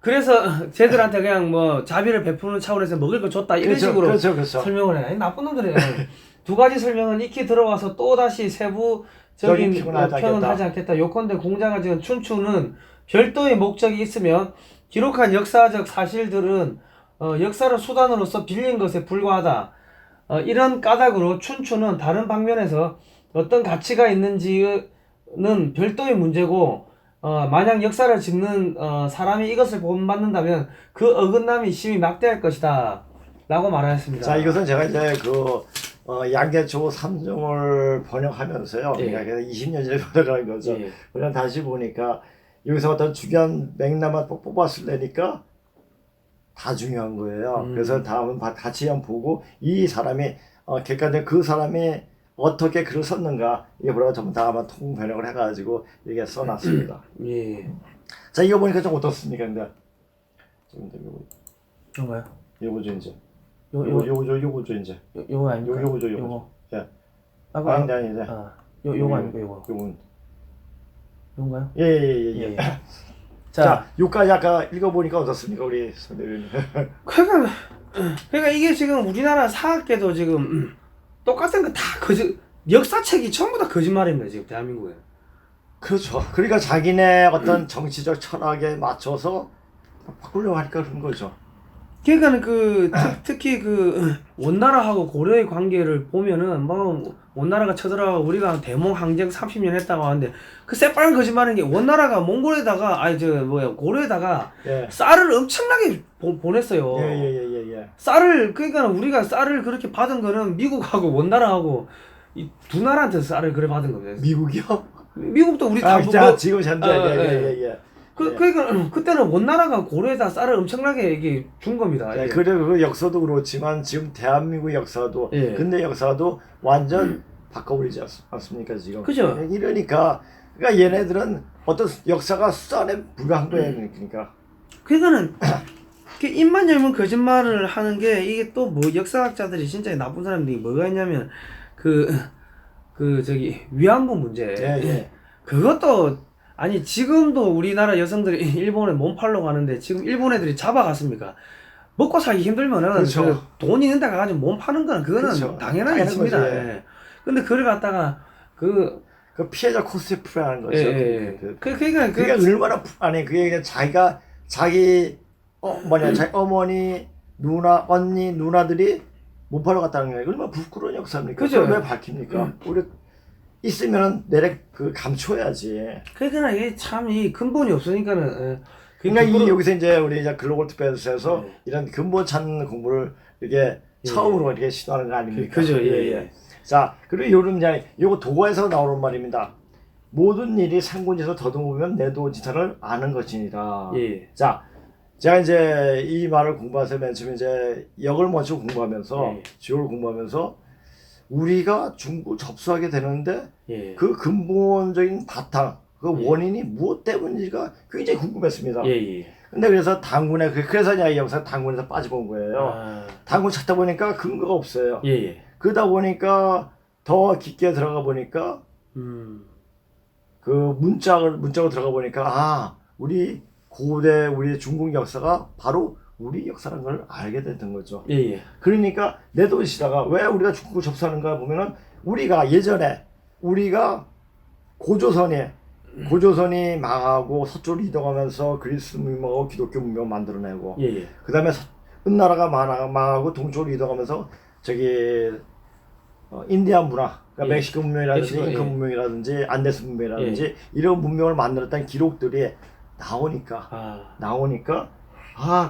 그래서 쟤들한테 그냥 뭐 자비를 베푸는 차원에서 먹을 거 줬다 이런 식으로 그렇죠. 설명을 해. 아니, 나쁜 놈들이에요. 두 가지 설명은 익히 들어와서 또 다시 세부 저긴 피곤하지 표현은 않겠다. 하지 않겠다. 요컨대 공자가 지금 춘추는 별도의 목적이 있으면 기록한 역사적 사실들은 역사를 수단으로서 빌린 것에 불과하다. 이런 까닭으로 춘추는 다른 방면에서 어떤 가치가 있는지는 별도의 문제고 만약 역사를 짚는 사람이 이것을 본받는다면 그 어긋남이 심히 막대할 것이다 라고 말하였습니다. 자, 이것은 제가 이제 양계초 3종을 번역하면서요. 예. 그러니까 20년 전에 번역한 거죠. 예. 그냥 다시 보니까 여기서 어떤 중요한 맥락만 뽑았으려니까 다 중요한 거예요. 그래서 다음은 같이 한번 보고 이 사람이 객관적 그 사람이 어떻게 글을 썼는가 이게 보라고 전부 다 아마 통번역을 해가지고 이게 써놨습니다. 예. 자, 이거 보니까 좀 어떻습니까? 근데 지금 이건가요? 요거죠 이제. 요거죠 이제. 요거 아닙니까? 요거죠. 요거. 예. 아까 아니 이제. 요거 아닙니까? 요거. 요건. 요건가요? 예. 자, 요까지 아까 읽어보니까 어떻습니까, 우리 선배님? 그러니까 이게 지금 우리나라 사학계도 지금 똑같은 거 다 역사책이 전부 다 거짓말입니다 지금 대한민국에. 그렇죠. 그러니까 자기네 어떤 정치적 철학에 맞춰서 바꾸려고 하니까 그런 거죠. 그러니까 특히 원나라하고 고려의 관계를 보면은 뭐 원나라가 쳐들어가 우리가 대몽 항쟁 30년 했다고 하는데 그 새빨간 거짓말인 게 원나라가 몽골에다가 고려에다가 예. 쌀을 엄청나게 보냈어요. 예. 쌀을 그러니까 우리가 쌀을 그렇게 받은 거는 미국하고 원나라하고 이 두 나라한테 쌀을 그래 받은 겁니다. 미국이요? 미국도 우리 자, 다 지금 현재 예. 그러니까 그때는 원나라가 고려에다 쌀을 엄청나게 이게 준 겁니다. 예, 그래 그 역사도 그렇지만 지금 대한민국 역사도 예. 근대 역사도 완전 바꿔버리지 않습니까 지금? 그죠? 이러니까 그러니까 얘네들은 어떤 역사가 수단에 불과한 거예요, 그러니까. 그러니까는 입만 열면 거짓말을 하는 게 이게 또 뭐 역사학자들이 진짜 나쁜 사람들이 뭐가 있냐면 위안부 문제. 예. 그것도 아니 지금도 우리나라 여성들이 일본에 몸팔러 가는데 지금 일본 애들이 잡아갔습니까? 먹고 살기 힘들면은 그렇죠. 그 돈 있는 데 가가지고 몸 파는 거는 그거는 그렇죠. 당연한 당연한 일입니다. 거지. 예. 근데 그걸 갖다가 그 피해자 코스프레하는 거죠. 예. 그러니까 그게 얼마나 아니 그게 그냥 자기 자기 어머니 누나 언니 누나들이 못 팔러 갔다는 게 얼마나 부끄러운 역사입니까? 그죠? 그걸 왜 밝힙니까? 우리 있으면은 내래 감춰야지. 그러니까 이게 참 이 근본이 없으니까는 그러니까 여기서 이제 우리 이제 글로벌 디펜스에서 네. 이런 근본 찾는 공부를 이렇게 처음으로 이렇게 시도하는 거 아닙니까? 그죠, 예. 자, 그리고 요즘 이제 요거 도가에서 나오는 말입니다. 모든 일이 상군에서 더듬으면 내도지탄을 아는 것이니라. 예. 자, 제가 이제 이 말을 공부해서 맨 처음에 이제 역을 먼저 공부하면서 지옥을 공부하면서 우리가 중국 접수하게 되는데 예. 그 근본적인 바탕, 그 원인이 무엇 때문인지가 굉장히 궁금했습니다. 예. 근데 그래서 당군에 그래서 이제 여기서 당군에서 빠져본 거예요. 당군 찾다 보니까 근거가 없어요. 예. 그러다 보니까 더 깊게 들어가 보니까 그 문자로 들어가 보니까 우리 고대 우리 중국 역사가 바로 우리 역사라는 걸 알게 됐던 거죠. 예. 그러니까 내도시다가 왜 우리가 중국을 접수하는가 보면은 우리가 예전에 우리가 고조선이 망하고 서쪽으로 이동하면서 그리스 문명하고 기독교 문명을 만들어내고 예. 그 다음에 은나라가 망하고 동쪽으로 이동하면서 인디아 문화, 그러니까 멕시코 문명이라든지 잉카 문명이라든지 안데스 문명이라든지 이런 문명을 만들었다는 기록들이 나오니까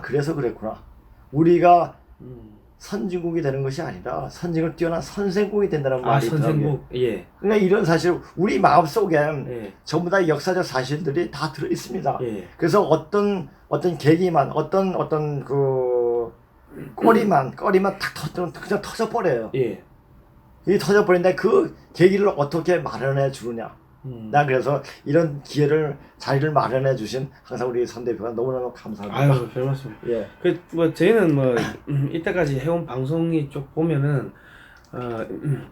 그래서 그랬구나. 우리가 선진국이 되는 것이 아니라 선진국을 뛰어난 선생국이 된다는 말이 있더라고요. 선생국. 예. 그러니까 이런 사실 우리 마음속에 전부 다 역사적 사실들이 다 들어 있습니다. 그래서 어떤 계기만 어떤 그 꼬리만 탁 그냥 터져버려요. 이 터져버린데 그 계기를 어떻게 마련해 주느냐. 난 그래서 이런 자리를 마련해 주신 항상 우리 선 대표가 너무너무 감사합니다. 아유, 별 말씀. 예. 저희는 이때까지 해온 방송이 쭉 보면은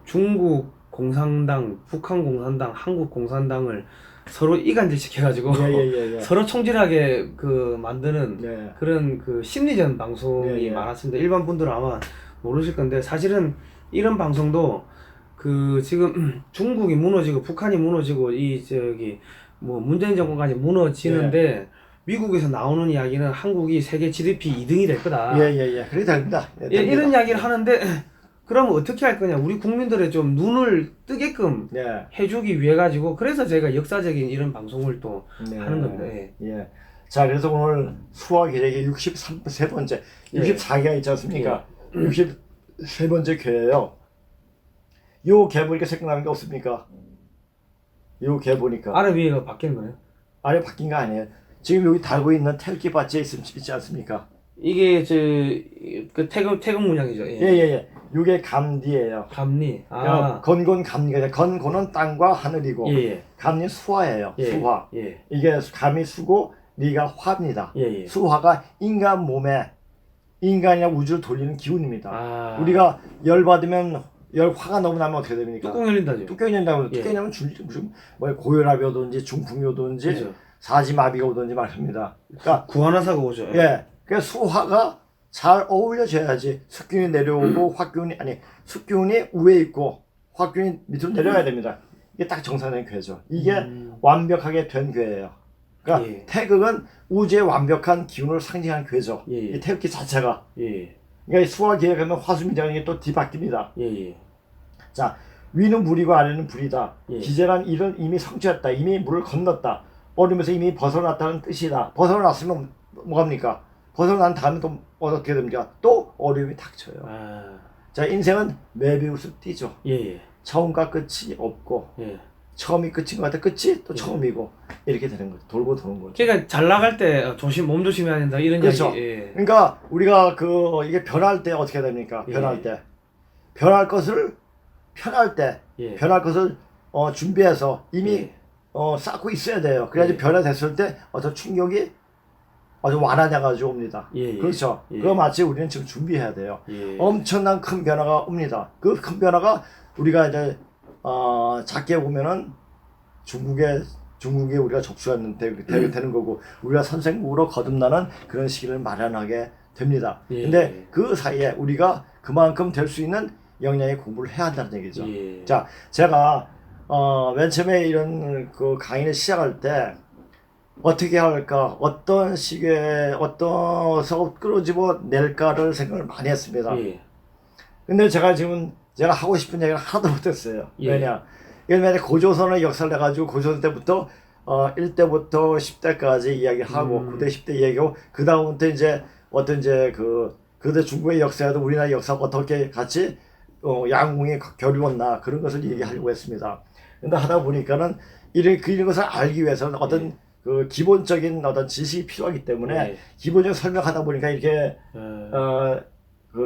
중국 공산당, 북한 공산당, 한국 공산당을 서로 이간질 시켜가지고 서로 총질하게 만드는 그런 심리전 방송이 많았습니다. 일반 분들은 아마 모르실 건데 사실은 이런 방송도 그 지금 중국이 무너지고 북한이 무너지고 이 저기 뭐 문재인 정권까지 무너지는데 미국에서 나오는 이야기는 한국이 세계 GDP 2등이 될 거다. 예예예. 그래 됩니다. 예, 예, 이런 됩니다. 이야기를 하는데 그러면 어떻게 할 거냐? 우리 국민들의 좀 눈을 뜨게끔 예. 해주기 위해 가지고 그래서 제가 역사적인 이런 방송을 또 네. 하는 겁니다. 예. 예. 자, 그래서 오늘 수화 계획의 63번째, 예. 64개가 있지 않습니까? 63번째 괴예요. 요 개 보니까 생각나는 게 없습니까? 요 개 보니까. 아래 위에가 바뀌는 거네요. 아래 바뀐 거 아니에요. 지금 여기 달고 있는 태극기 바지에 있지 않습니까? 이게 그 태극 문양이죠. 예. 예예예. 요게 감디예요. 감리. 건곤 감리가 건곤은 땅과 하늘이고 예. 감리 수화예요. 예. 수화. 예. 이게 감이 수고 리가 화입니다. 예. 수화가 인간 몸에 인간이나 우주를 돌리는 기운입니다. 우리가 열 받으면 화가 너무 나면 어떻게 됩니까? 뚜껑 열린다죠. 뚜껑이 열린다고. 예. 뚜껑이 열리면 무슨 뭐 고혈압이 오든지 중풍이 오든지 그렇죠. 사지마비가 오든지 말입니다. 그러니까 구하나사가 오죠. 예. 그 수화가 잘 어울려져야지 숙균이 내려오고 화균이 숙균이 위에 있고 화균이 밑으로 내려가야 됩니다. 이게 딱 정상적인 괴죠. 이게 완벽하게 된 괴예요. 그러니까 예. 태극은 우주의 완벽한 기운을 상징하는 괴죠. 예. 이 태극기 자체가. 예. 그러니까 수화 계획하면 화수미장이 또 뒤바뀝니다. 예. 자, 위는 물이고 아래는 불이다. 예. 기재란 일은 이미 성취했다. 이미 물을 건넜다. 얼음에서 이미 벗어났다는 뜻이다. 벗어났으면 뭐합니까? 벗어난 다음에 또 어떻게 됩니까? 또 어려움이 닥쳐요. 자, 인생은 메비우스 띠죠. 예. 처음과 끝이 없고 예. 처음이 끝인 것 같아. 끝이 또 처음이고 이렇게 되는 거죠. 돌고 도는 거죠. 그러니까 잘 나갈 때 몸 조심해야 된다 이런 그렇죠. 이야기. 예. 그러니까 우리가 이게 변할 때 어떻게 됩니까? 변할 때 변할 것을 편할 때 변할 것을 준비해서 이미 쌓고 있어야 돼요. 그래야지 변화됐을 때 어떤 충격이 아주 완화돼가지고 옵니다. 그렇죠. 그거 마치 우리는 지금 준비해야 돼요. 엄청난 큰 변화가 옵니다. 그 큰 변화가 우리가 이제 작게 보면은 중국에 우리가 접수하는 되는 거고 우리가 선생국으로 거듭나는 그런 시기를 마련하게 됩니다. 근데 그 사이에 우리가 그만큼 될 수 있는 역량의 공부를 해야 한다는 얘기죠. 자, 제가 맨 처음에 이런 그 강의를 시작할 때 어떻게 할까, 어떤 식의 어떠서 끌어집어 낼까를 생각을 많이 했습니다. 근데 제가 하고 싶은 얘기를 하나도 못했어요. 왜냐? 왜냐면 고조선의 역사를 해가지고 고조선 때부터 1대부터 10대까지 이야기하고 9대 10대 이야기하고 그 다음부터 이제 그때 중국의 역사에도 우리나라 역사가 어떻게 같이 양궁이 겨루었나 그런 것을 얘기하려고 했습니다. 근데 하다 보니까는 이런 것을 알기 위해서는 어떤 그 기본적인 어떤 지식이 필요하기 때문에 기본적으로 설명하다 보니까 이렇게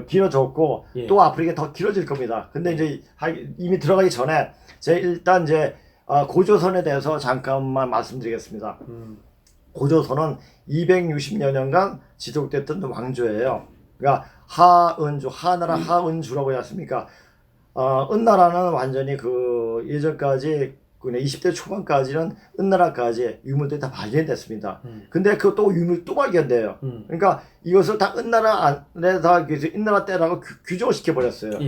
길어졌고 또 앞으로 이게 더 길어질 겁니다. 근데 이제 이미 들어가기 전에 일단 고조선에 대해서 잠깐만 말씀드리겠습니다. 고조선은 260여 년간 지속됐던 왕조예요. 그러니까 하나라 하은주라고 하지 않습니까? 은나라는 완전히 예전까지 20대 초반까지는 은나라까지 유물들이 다 발견됐습니다. 근데 그것도 유물 또 발견돼요. 그러니까 이것을 다 은나라 안에 다 은나라 때라고 규정을 시켜버렸어요.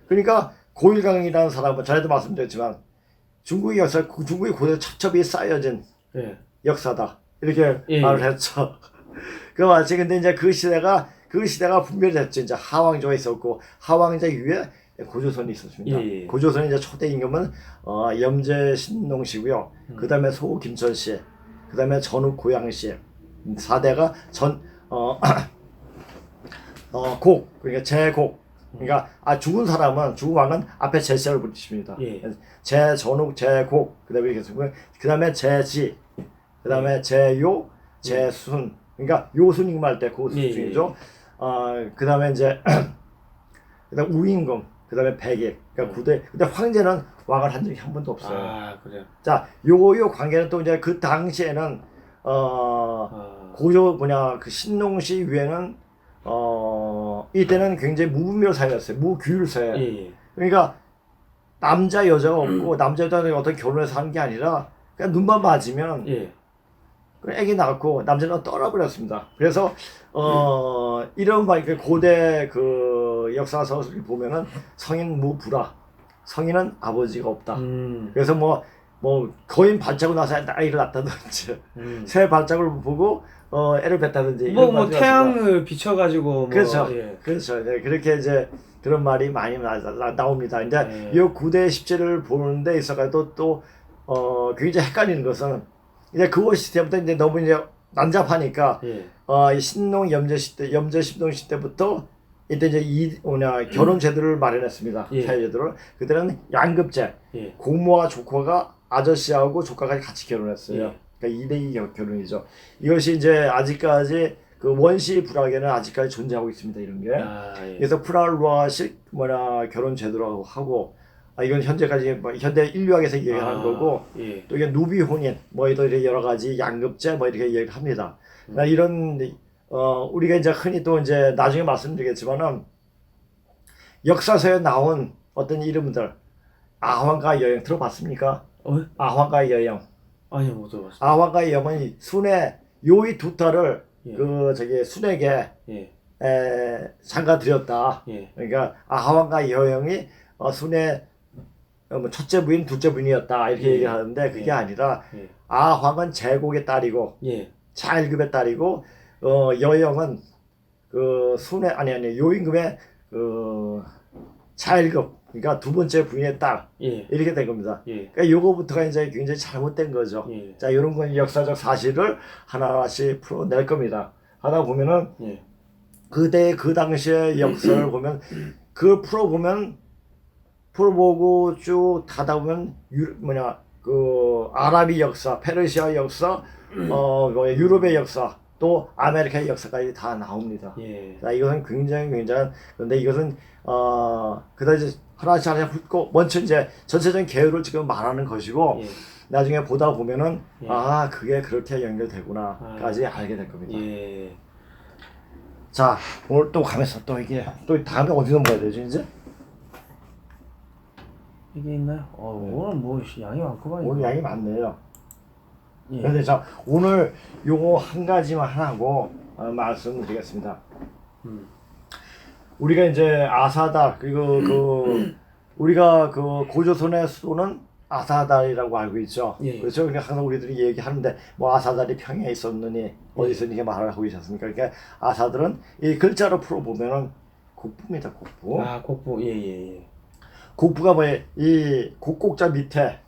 그러니까 고일강이라는 사람은 전에도 말씀드렸지만 중국의 역사, 중국의 고대 첩첩이 쌓여진 역사다 이렇게 말을 했죠. 그 마치 근데 이제 그 시대가 분별이 됐죠. 이제 하왕조가 있었고 하왕조 위에 고조선이 있었습니다. 고조선의 이제 초대 임금은 염제 신농씨고요. 그 다음에 소 김천씨, 그 다음에 전후 고양씨, 4대가 곡, 그러니까 제곡. 그러니까 죽은 왕은 앞에 제자를 붙이십니다. 제전후, 제곡, 그 다음에 이렇게 쓰고, 그 다음에 제지, 그 다음에 제요, 제순. 그러니까 요순 임금할 때 그 수준이죠. 그 다음에 이제 그다음 우임금, 그 다음에 백일, 그러니까 9대. 근데 황제는 왕을 한 적이 한 번도 없어요. 그래요. 자, 요 관계는 또 이제 그 당시에는 그 신농시 위에는 이때는 굉장히 무분별 사회였어요. 무규율 사회. 그러니까 남자 여자가 없고 남자 여자는 어떤 결혼해서 하는 게 아니라 그냥 눈만 맞으면 애기 낳고 남자는 떠나버렸습니다. 그래서 이런 고대 역사서를 보면은 성인 무불화, 성인은 아버지가 없다. 그래서 뭐 거인 발자국 나서 아이를 낳다든지 새 발자국을 보고 애를 뱉다든지 뭐 태양을 비춰가지고 그렇죠. 예. 그렇죠. 네, 그렇게 이제 그런 말이 많이 나옵니다. 이제 이 구대 십제를 보는 데 있어가지고 또 굉장히 헷갈리는 것은 이제 그거 시대부터 이제 너무 이제 난잡하니까 이 신농 염제 신농 시대부터 이때 이제 결혼 제도를 마련했습니다. 사회 제도를. 그때는 양급제, 고모와 조카가 아저씨하고 조카가 같이 결혼했어요. 그러니까 2대2 결혼이죠. 이것이 이제 아직까지 그 원시 불학에는 아직까지 존재하고 있습니다. 이런 게. 그래서 프라루아식 결혼 제도라고 하고 이건 현재까지 현대 인류학에서 얘기하는 거고 또 이게 누비 혼인 이렇게 여러 가지 양급제 이렇게 얘기를 합니다. 이런 우리가 이제 흔히 또 이제 나중에 말씀드리겠지만은 역사서에 나온 어떤 이름들 아황과 여영 들어봤습니까? 아황과 여영. 아니요, 못 들어봤어요. 아황과 여영은 순의 요이 두 딸을 순에게 장가드렸다. 그러니까 아황과 여영이 순의 첫째 부인, 둘째 부인이었다 이렇게 얘기를 하는데 그게 아니라 아황은 제국의 딸이고 차일급의 딸이고 여영은 그 순의 요임금의 그 차일급 그러니까 두 번째 부인의 딸 이렇게 된 겁니다. 그러니까 요거부터가 이제 굉장히 잘못된 거죠. 자, 이런 건 역사적 사실을 하나하나씩 풀어낼 겁니다. 하다 보면은 그때 그 당시의 역사를 보면 그걸 풀어보고 쭉 하다 보면 그 아랍의 역사, 페르시아 역사, 유럽의 역사, 또 아메리카의 역사까지 다 나옵니다. 자, 이것은 굉장한 그런데 이것은 그다 이제 하나씩 훑고 먼저 이제 전체적인 개요를 지금 말하는 것이고 나중에 보다 보면은 그게 그렇게 연결되구나까지 알게 될 겁니다. 자, 오늘 또 가면서 또 이게 또 다음에 어디 넘어가야 되죠 이제? 이게 있나요? 오늘 뭐 양이 많구만. 오늘 양이 많네요. 그런데 자, 오늘 요거 한 가지만 하고 말씀드리겠습니다. 우리가 이제 아사달 그리고 우리가 그 고조선의 수도는 아사달이라고 알고 있죠. 그렇죠. 그러니까 항상 우리들이 얘기하는데 아사달이 평야에 있었느니 어디서 이렇게 말을 하고 있었습니까? 그러니까 아사달은 이 글자로 풀어보면은 국부입니다. 국부. 국부. 국부가 이 곡곡자 밑에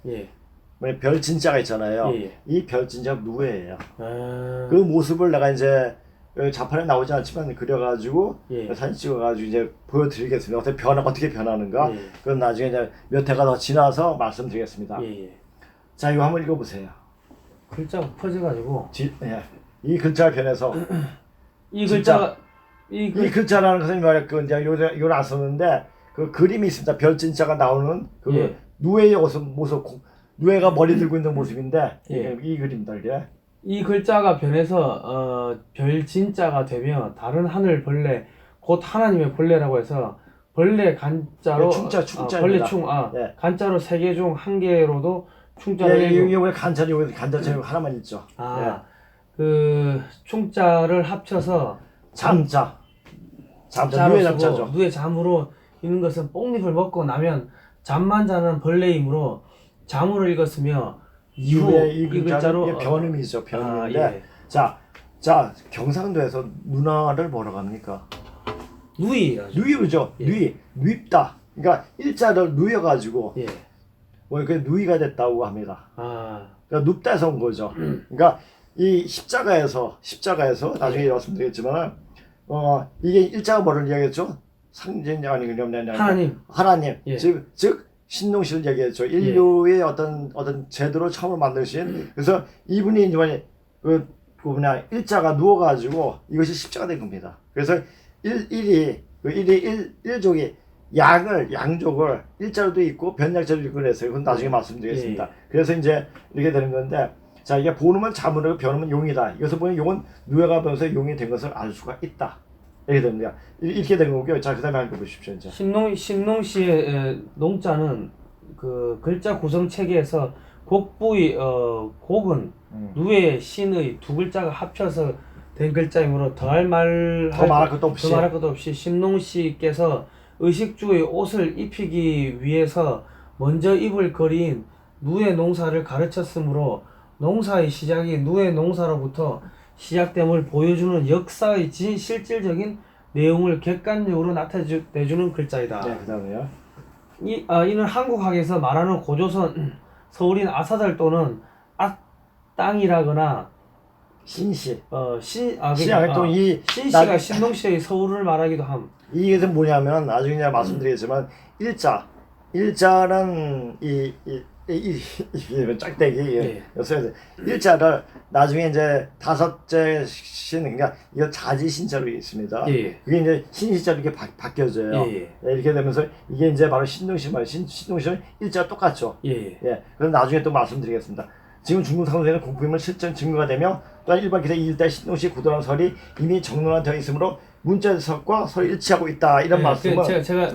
별진자가 있잖아요. 이 별진자가 누구예요? 그 모습을 내가 이제 자판에 나오지 않지만 그려가지고 사진 찍어가지고 이제 보여드리겠습니다. 어떻게 변하는가? 그건 나중에 이제 몇 해가 더 지나서 말씀드리겠습니다. 자, 이거 한번 읽어보세요. 글자가 퍼져가지고 이 글자가 변해서 이 글자가 이 글자라는 것은 말이야 이제 이걸 안 썼는데 그 그림이 있습니다. 별진자가 나오는 그 누에의 모습 누에가 머리 들고 있는 모습인데 이 그림입니다. 이게. 이 글자가 변해서 별진자가 되면 다른 하늘 벌레 곧 하나님의 벌레라고 해서 벌레 간자로 충자입니다. 벌레 충 간자로 3개 중 1개로도 충자를 이게 왜 간자처럼 하나만 있죠. 그 충자를 합쳐서 잠자 누에 잠자죠. 누에 잠으로 있는 것은 뽕잎을 먹고 나면 잠만 자는 벌레이므로 잠으로 읽었으며 이 글자로 변음이죠. 변음인데 자 경상도에서 누나를 뭐라고 합니까? 누이죠. 누입다. 그러니까 일자를 누여가지고 그 누이가 됐다고 합니다. 그러니까 눕다에서 온 거죠. 그러니까 이 십자가에서 나중에 말씀드리겠지만 이게 일자가 뭐를 이야기했죠? 상징자 하나님. 즉 신농시를 얘기했죠. 인류의 어떤 제도를 처음으로 만드신. 그래서 이분이 이제 일자가 누워가지고 이것이 십자가 된 겁니다. 그래서 일족이 양족을 일자로도 있고 변약자로 있고 그랬어요. 그건 나중에 말씀드리겠습니다. 그래서 이제 이렇게 되는 건데, 자, 이게 본음은 자문이고 변음은 용이다. 이것을 보면 용은 누에가 변해서 용이 된 것을 알 수가 있다. 이렇게 됩니다. 이렇게 된 거고요. 자, 그 다음에 한번 보십시오. 이제. 신농시의 농자는 그 글자 구성 체계에서 곡부의 곡은 누의 신의 두 글자가 합쳐서 된 글자이므로 더할 말할 것도 없이 신농시께서 의식주의 옷을 입히기 위해서 먼저 입을 거리인 누에 농사를 가르쳤으므로 농사의 시작이 누에 농사로부터 시작됨을 보여주는 역사의 실질적인 내용을 객관적으로 나타내주는 글자이다. 네, 그다음에요. 이는 한국학에서 말하는 고조선 서울인 아사달 또는 땅이라거나 신시. 신시가 신동시의 서울을 말하기도 함. 이게 뭐냐면 나중에 내가 말씀드리겠지만 일자는 이 짝대기 였어야 돼. 일자를 나중에 이제 다섯째 신 그러니까 이거 자지신자로 있습니다. 그게 이제 신시자로 이렇게 바뀌어져요. 이렇게 되면서 이게 이제 바로 신동시 말 신동시는 일자가 똑같죠. 그래서 나중에 또 말씀드리겠습니다. 지금 중국 상세는 국부임을 실전 증거가 되며 또한 일반 기사 일대 신동시 구도라는 설이 이미 정론화되어 있으므로 문자 해석과 서로 일치하고 있다 이런 말씀을 제가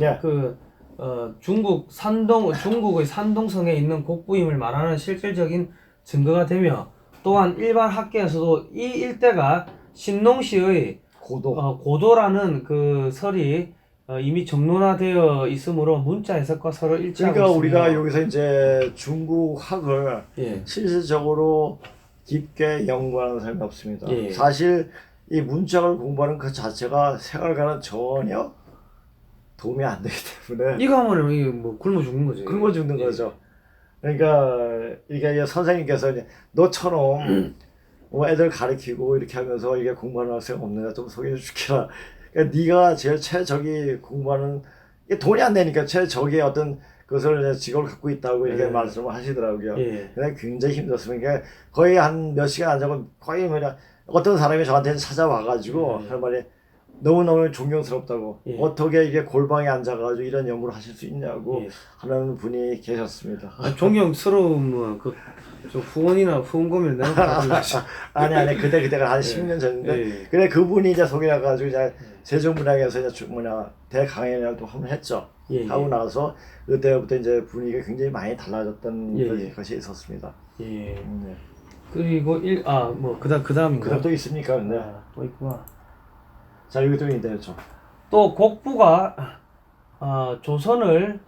중국의 산동성에 있는 곡부임을 말하는 실질적인 증거가 되며 또한 일반 학계에서도 이 일대가 신농시의 고도라는 그 설이 이미 정론화되어 있으므로 문자 해석과 서로 일치하고 그러니까 있습니다. 우리가 여기서 이제 중국 학을 실질적으로 깊게 연구하는 사람이 없습니다. 사실 이 문자를 공부하는 그 자체가 생활과는 전혀 도움이 안 되기 때문에 이거 하면은 이게 뭐 굶어 죽는 거지. 굶어 죽는 거죠. 그러니까 이게 선생님께서 이제 너처럼 뭐 애들 가르치고 이렇게 하면서 이게 공부하는 학생 없느냐 좀 소개해 줄게라. 그러니까 네가 제일 최적이 공부하는 이게 돈이 안 되니까 최적의 어떤 그것을 직업을 갖고 있다고 이렇게 말씀을 하시더라고요. 근데 굉장히 힘들었습니다. 그러니까 거의 한 몇 시간 안 자고 거의 뭐냐 어떤 사람이 저한테 찾아와가지고 할 말이 너무너무 존경스럽다고 어떻게 이게 골방에 앉아가지고 이런 연구를 하실 수 있냐고 하는 분이 계셨습니다. 존경스러움은 저 후원이나 후원금을 내가 받으려고 아니 그때가 한 10년 전인데 그래 그분이 이제 소개해 가지고 이제 세종문학에서 이제 대강연을 또 한번 했죠. 하고 나서 그때부터 이제 분위기가 굉장히 많이 달라졌던 것이 있었습니다. 그리고 그다음인가? 그다음 또 있습니까? 근데 또 있구나. 자 여기 또 있네요. 또 곡부가 조선을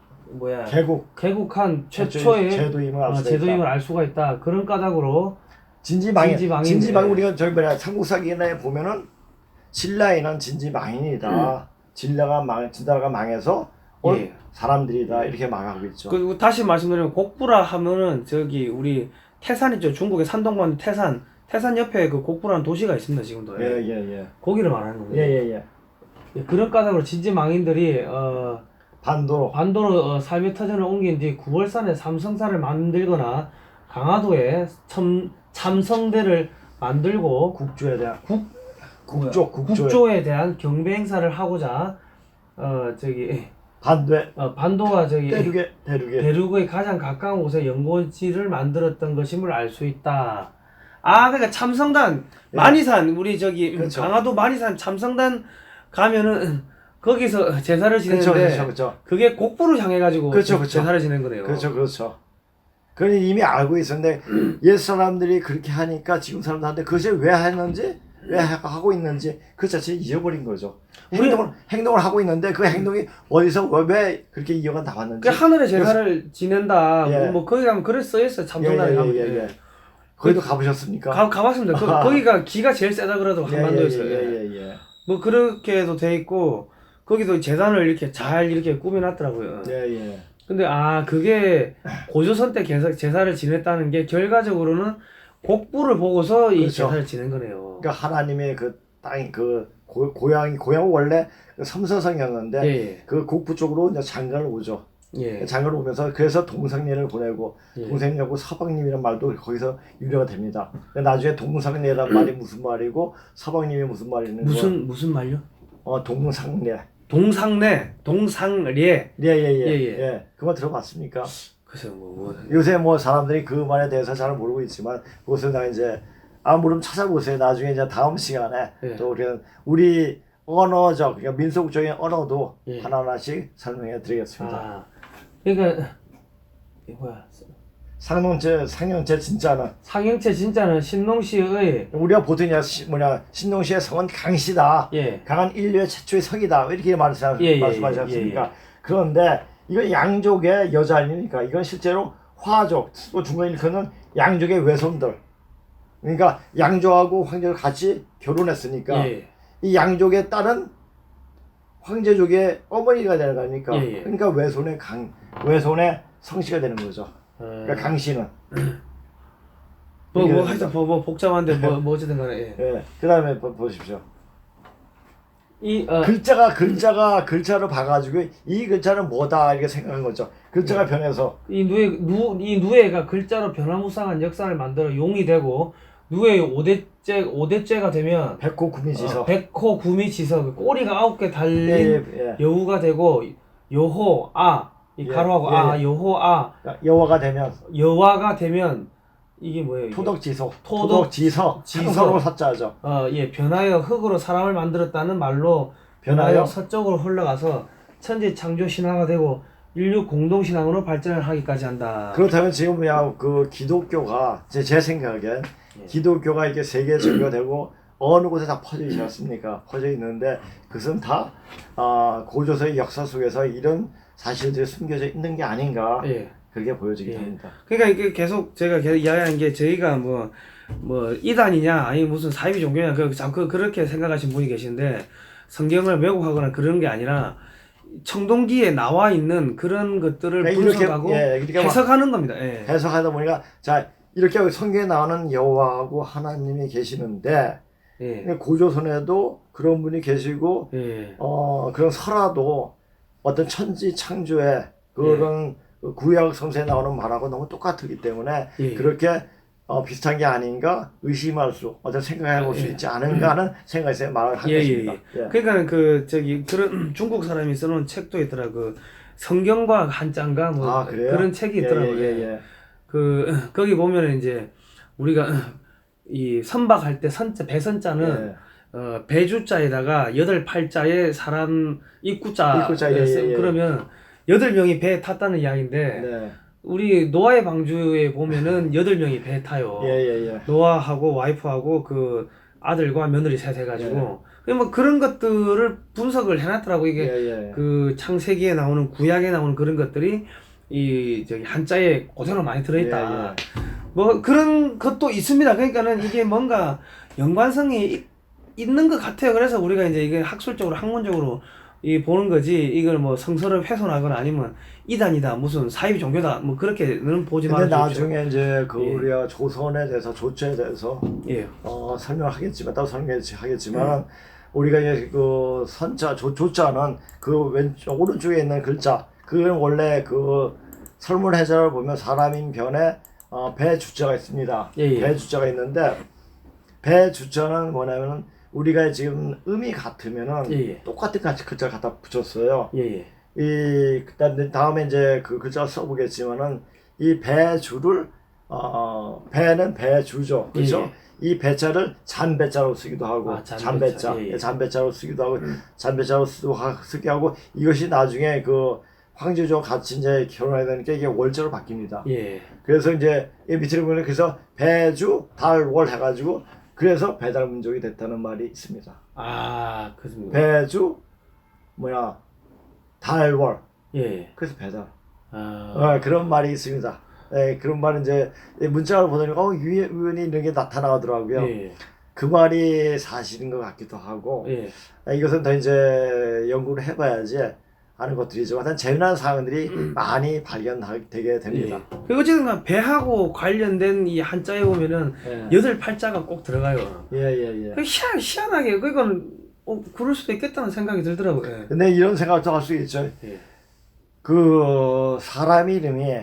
개국한 최초의 제도임을 알 수가 있다. 그런 까닭으로 진지망인 우리가 저기 삼국사기에 보면은 진라인은 진지망인이다. 진라가 망해서 사람들이다 이렇게 말하고 있죠. 그리고 다시 말씀드리면 곡부라 하면은 저기 우리 태산 있죠. 중국의 산동반 태산 옆에 그 곡부라는 도시가 있습니다. 지금도. 거기를 말하는 겁니다. 그런 까닭으로 진지망인들이 반도로 삶의 터전을 옮긴 뒤 구월산에 삼성사를 만들거나 강화도에 참성대를 만들고 국조에 대한 경배 행사를 하고자 반도와 대륙의 가장 가까운 곳에 연고지를 만들었던 것임을 알 수 있다. 그러니까 참성단 만이산 우리 그렇죠. 강화도 만이산 참성단 가면은 거기서 제사를 지내는데 그렇죠. 그게 곡부를 향해 가지고 제사를 지낸 거네요. 그렇죠. 그건 이미 알고 있었는데 옛 사람들이 그렇게 하니까 지금 사람들한테 그것을 왜 하는지 왜 하고 있는지 그 자체를 잊어버린 거죠. 행동을 하고 있는데 그 행동이 어디서 왜 그렇게 이어가 나왔는지. 하늘에 제사를 지낸다. 뭐 거기 가면 그래 써 있어요. 참성단에 가면. 거기도 가보셨습니까? 가봤습니다. 거기가 기가 제일 세다 그래도 한반도에서요. 뭐 그렇게도 돼 있고 거기도 제단을 이렇게 잘 이렇게 꾸며놨더라고요. 근데 그게 고조선 때 제사를 지냈다는 게 결과적으로는 곡부를 보고서 이 제사를 지낸 거네요. 그러니까 하나님의 그 땅이 그 고향은 원래 섬서성이었는데 그 곡부 쪽으로 이제 장가를 오죠. 장가를 오면서 그래서 동상례를 보내고 동상례하고 서방님이란 말도 거기서 유래가 됩니다. 나중에 동상례란 말이 무슨 말이고 서방님이 무슨 말이는 무슨 말요? 동상례. 동상례. 그 말 들어봤습니까? 글쎄요, 요새 사람들이 그 말에 대해서 잘 모르고 있지만 그것을 나 이제 모르면 찾아보세요. 나중에 이제 다음 시간에 또 우리 언어적, 그러니까 민속적인 언어도 하나하나씩 설명해 드리겠습니다. 그러니까 상형제 진짜는 상형체 진짜는 신농시의 우리가 보통 신동시의 성은 강씨다. 예. 강한 인류의 최초의 성이다. 이렇게 말씀하지 않습니까? 예. 그런데 이건 양족의 여자 아닙니까? 이건 실제로 화족, 또 중간에 일컫는 양족의 외손들. 그러니까 양족하고 황제족 같이 결혼했으니까 예. 이 양족의 딸은 황제족의 어머니가 되는 거 아닙니까? 예. 그러니까 외손의 성씨가 되는 거죠. 그러니까 강씨는. 하여튼 복잡한데 뭐 어쨌든 간에 예. 예. 그다음에 보십시오. 이 글자를 봐가지고 이 글자는 뭐다 이렇게 생각한 거죠. 글자가 변해서 이 누에가 글자로 변화무쌍한 역사를 만들어 용이 되고 누에의 5대째가 되면 백호구미지서 백호 구미지서 그 꼬리가 9개 달린 예. 여우가 되고 여호 이 가로하고 여호 여화가 되면 이게 뭐예요? 토덕지서 지서. 상서로 사자죠. 변하여 흑으로 사람을 만들었다는 말로 변하여 서쪽으로 흘러가서 천지 창조 신화가 되고 인류 공동 신앙으로 발전을 하기까지 한다. 그렇다면 지금 그 기독교가 제 생각엔 기독교가 이렇게 세계에 전교되고 어느 곳에 다 퍼져 있지 않습니까? 퍼져 있는데 그것은 다 고조서의 역사 속에서 이런 사실들이 숨겨져 있는 게 아닌가. 예. 그게 보여지게 됩니다. 그러니까 이게 제가 계속 이야기한 게 저희가 뭐 이단이냐 아니 무슨 사이비 종교냐 그렇게 생각하시는 분이 계신데 성경을 왜곡하거나 그런 게 아니라 청동기에 나와 있는 그런 것들을 분석하고 해석하는 겁니다. 예. 해석하다 보니까 자 이렇게 성경에 나오는 여호와하고 하나님이 계시는데 고조선에도 그런 분이 계시고 그런 설화도 어떤 천지 창조의 그런 구약 성서에 나오는 말하고 너무 똑같기 때문에 그렇게 비슷한 게 아닌가 의심할 수 어떤 생각해 볼 수 있지 않은가 하는 생각에서 말을 한 것입니다. 그러니까 그런 중국 사람이 써놓은 책도 있더라. 그 성경과 한자인가 그런 책이 있더라고요. 거기 보면은 이제 우리가 이 선박할 때 배선자는 배주자에다가 8팔자에 사람 입구자 그러면 8명이 배에 탔다는 이야기인데 우리 노아의 방주에 보면은 8명이 배에 타요. 노아하고 와이프하고 그 아들과 며느리 셋 해가지고 뭐 그런 것들을 분석을 해놨더라고. 이게 그 창세기에 나오는 구약에 나오는 그런 것들이 한자에 그대로 많이 들어있다. 뭐 그런 것도 있습니다. 그러니까는 이게 뭔가 연관성이 있는 것 같아요. 그래서 우리가 이제 이게 학술적으로 학문적으로 보는 거지 이걸 뭐 성서를 훼손하거나 아니면 이단이다 무슨 사이비 종교다 뭐 그렇게는 보지 말아주십시오. 근데 나중에 이제 우리가 조선에 대해서 조처에 대해서 설명하겠지만 따로 설명하겠지만 우리가 이제 그 선자 조자는 그 왼쪽 오른쪽에 있는 글자 그건 원래 그 설문해설을 보면 사람인 변에 배주자가 있습니다. 배주자가 있는데 배주자는 뭐냐면은 우리가 지금 음이 같으면은 똑같은 글자를 갖다 붙였어요. 그다음에 다음에 이제 그 글자를 써보겠지만은 이 배주를 배는 배주죠, 그렇죠? 이 배자를 잔배자로 쓰기도 하고 잔배자로 쓰기도 하고 잔배자로 쓰기도 하고 이것이 나중에 그 황제족 같이 이제 결혼하게 되니까 이게 월자로 바뀝니다. 그래서 이제 이 밑에 보면 그래서 배주 달월 해가지고 그래서 배달민족이 됐다는 말이 있습니다. 그렇습니다. 배주 달월. 그래서 배달. 그런 말이 있습니다. 그런 말은 이제 문자를 보더니 우연히 이런 게 나타나더라고요. 그 말이 사실인 것 같기도 하고 이것은 더 이제 연구를 해봐야지 하는 것들이죠. 하여튼 재미난 사항들이 많이 발견되게 됩니다. 어쨌든 배하고 관련된 이 한자에 보면은 8팔자가 꼭 들어가요. 희한하게 그건 그럴 수도 있겠다는 생각이 들더라고요. 근데 이런 생각도 할 수 있죠. 그 사람 이름이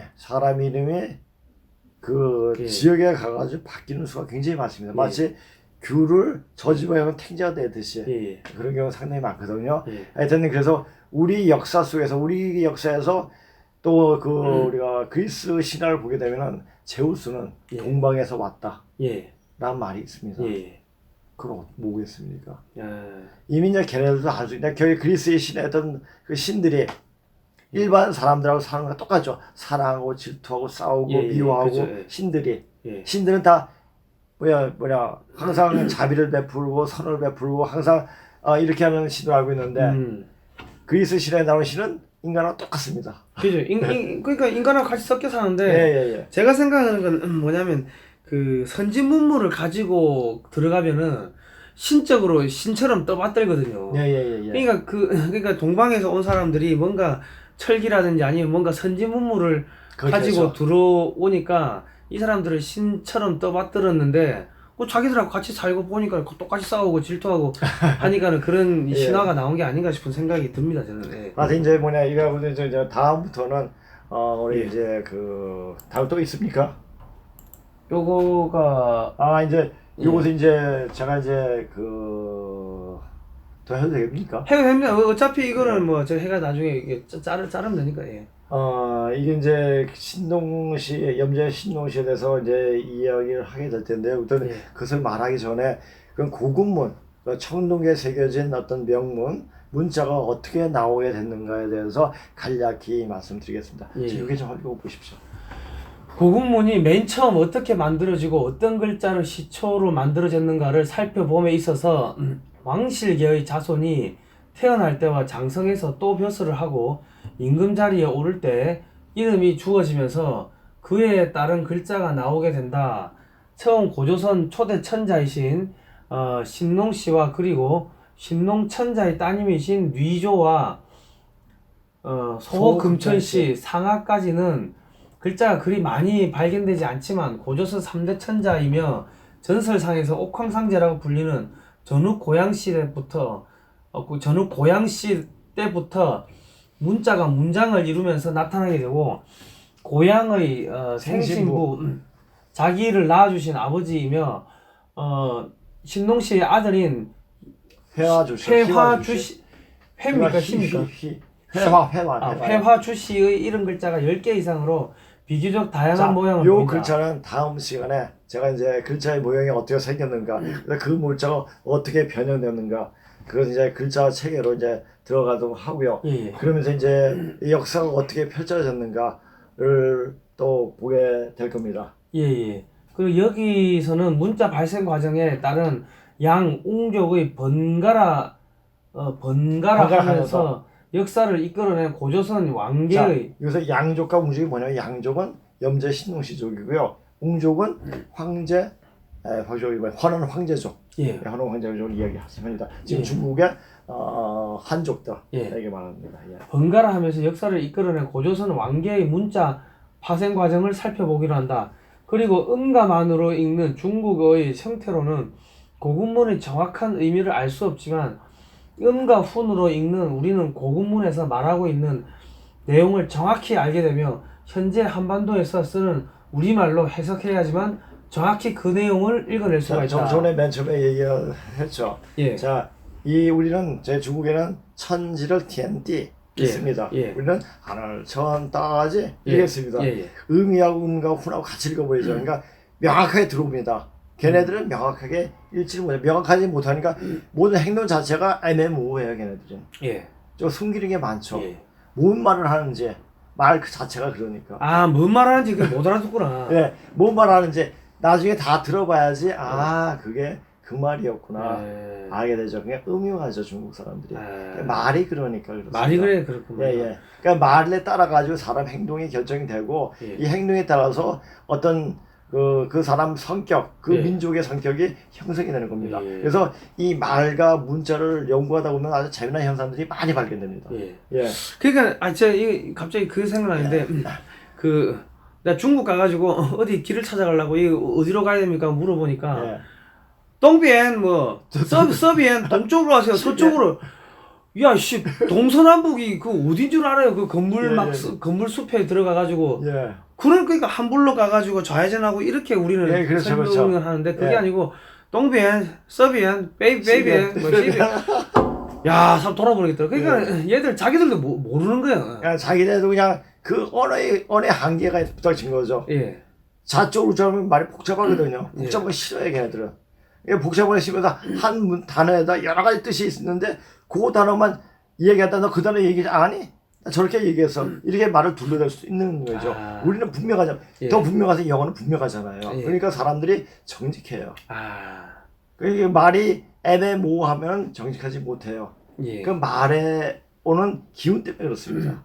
그 지역에 가가지고 바뀌는 수가 굉장히 많습니다. 마치 귤을 저지방에 탱자가 되듯이 그런 경우가 상당히 많거든요. 하여튼 그래서 우리 역사에서 또 그 우리가 그리스 신화를 보게 되면은 제우스는 동방에서 왔다 라는 말이 있습니다. 그럼 뭐겠습니까? 이미 이제 걔네들도 알 수 있는데 그리스의 신했던 그 신들이 일반 사람들하고 사는 거 똑같죠. 사랑하고 질투하고 싸우고 예, 예, 미워하고 그죠, 예. 신들이 예. 신들은 다 항상 자비를 베풀고 선을 베풀고 항상 이렇게 하는 신으로 알고 있는데 그리스 신에 나오는 신은 인간하고 똑같습니다. 그죠. 그러니까 인간하고 같이 섞여 사는데 예. 제가 생각하는 건 뭐냐면 그 선진 문물을 가지고 들어가면은 신적으로 신처럼 떠받들거든요. 예. 그러니까 동방에서 온 사람들이 뭔가 철기라든지 아니면 뭔가 선진 문물을 가지고 들어오니까 이 사람들을 신처럼 떠받들었는데 자기들하고 같이 살고 보니까 똑같이 싸우고 질투하고 하니까는 그런 예. 신화가 나온 게 아닌가 싶은 생각이 듭니다, 저는. 예. 그래서 이제 이거 이제 다음부터는 우리 예. 이제 그 다음 또 있습니까? 요거가 이제 예. 요것은 이제 제가 이제 더 해도 되겠습니까? 해도 됩니다. 어차피 이거는 뭐 저 해가 나중에 이게 자르면 되니까. 예. 이게 이제 신동시 염제 신동시에 대해서 이제 이야기를 하게 될 텐데요. 우선 예. 그것을 말하기 전에 그 고군문, 청동기에 새겨진 어떤 명문 문자가 어떻게 나오게 됐는가에 대해서 간략히 말씀드리겠습니다. 예. 이게 좀 읽어보십시오. 고군문이 맨 처음 어떻게 만들어지고 어떤 글자를 시초로 만들어졌는가를 살펴봄에 있어서 왕실계의 자손이 태어날 때와 장성해서 또 벼슬을 하고 임금 자리에 오를 때 이름이 주어지면서 그에 따른 글자가 나오게 된다. 처음 고조선 초대 천자이신 신농씨와 그리고 신농천자의 따님이신 뉘조와 소금천씨 상하까지는 글자가 그리 많이 발견되지 않지만 고조선 3대 천자이며 전설상에서 옥황상제라고 불리는 전후 고양시 때부터 문자가 문장을 이루면서 나타나게 되고 고향의 생신부 자기를 낳아주신 아버지이며 신농씨의 아들인 회화주씨 회입니까 희입니까? 회화주씨의 이런 글자가 10개 이상으로 비교적 다양한 모양을 요 보인다. 글자는 다음 시간에 제가 이제 글자의 모양이 어떻게 생겼는가, 그 문자가 어떻게 변형됐는가, 그건 이제 글자 체계로 이제 들어가도록 하고요. 예. 그러면서 이제 이 역사가 어떻게 펼쳐졌는가를 또 보게 될 겁니다. 예. 그리고 여기서는 문자 발생 과정에 따른 양웅족의 번갈아 하면서 역사를 이끌어낸 고조선 왕계의 여기서 양족과 웅족이 뭐냐면 양족은 염제 신농시족이고요. 웅족은 황제 헌원 황제족. 예. 헌원 황제족을 이야기했습니다. 지금 예. 중국의 한족들 예. 이렇게 말합니다. 예. 번갈아 하면서 역사를 이끌어낸 고조선 왕계의 문자 파생 과정을 살펴보기로 한다. 그리고 음가만으로 읽는 중국어의 형태로는 고군문의 정확한 의미를 알 수 없지만 음과 훈으로 읽는 우리는 고군문에서 말하고 있는 내용을 정확히 알게 되며 현재 한반도에서 쓰는 우리말로 해석해야지만 정확히 그 내용을 읽어낼 수가 있다. 전에 맨 처음에 얘기했죠. 예. 자, 우리는 제 중국에는 천지를 티엔띠 있습니다. 예. 우리는 하늘 천따지 읽겠습니다. 예. 음이하고 음과 훈하고 같이 읽어버리죠. 그러니까 명확하게 들어옵니다. 걔네들은 명확하게 읽지를 못해. 명확하지 못하니까 모든 행동 자체가 애매모호해요. 걔네들은. 예. 좀 숨기는 게 많죠. 예. 뭔 말을 하는지 말 그 자체가 그러니까. 아, 뭔 말하는지 못 알아듣구나. 네, 뭔 말하는지 나중에 다 들어봐야지. 그게 그 말이었구나. 예. 알게 되죠. 그냥 음흉하죠 중국 사람들이. 예. 말이 그러니까 그렇습니다. 말이 그래 그렇구만. 예. 그러니까 말에 따라 가지고 사람 행동이 결정이 되고 예. 이 행동에 따라서 어떤 그 사람 성격, 그 예. 민족의 성격이 형성이 되는 겁니다. 예. 그래서 이 말과 문자를 연구하다 보면 아주 재미난 현상들이 많이 발견됩니다. 예. 예. 그러니까 제가 갑자기 그 생각나는데 나 중국 가가지고 어디 길을 찾아가려고 이 어디로 가야 됩니까 물어보니까 예. 동비엔 서비엔 동쪽으로 가세요. 서쪽으로. 야, 씨, 동서남북이 그 어딘 줄 알아요? 그 건물 건물 숲에 들어가가지고. 예. 그러니까 한불로 가가지고 좌회전하고 이렇게 우리는 예, 그렇죠, 설명을 그렇죠. 하는데 그게 예. 아니고 동비엔, 서비엔, 베이비엔, 시비엔. 야, 사람 돌아보겠더라. 그러니까 얘들 자기들도 모르는 거야. 그냥 자기네도 그냥 그 언어의 한계가 붙어진 거죠. 예. 자쪽으로 저러면 말이 복잡하거든요. 복잡한 거 싫어해 걔네들은. 복잡한 거 싫어서 한 단어에다 여러 가지 뜻이 있는데 그 단어만 얘기하다 너 그 단어 얘기 안 하니? 저렇게 얘기해서 이렇게 말을 둘러댈 수 있는 거죠. 우리는 분명하잖아. 예. 더 분명하서 영어는 분명하잖아요. 예. 그러니까 사람들이 정직해요. 아, 그러니까 말이 애매모호하면 정직하지 못해요. 예. 그 말에 오는 기운 때문에 그렇습니다.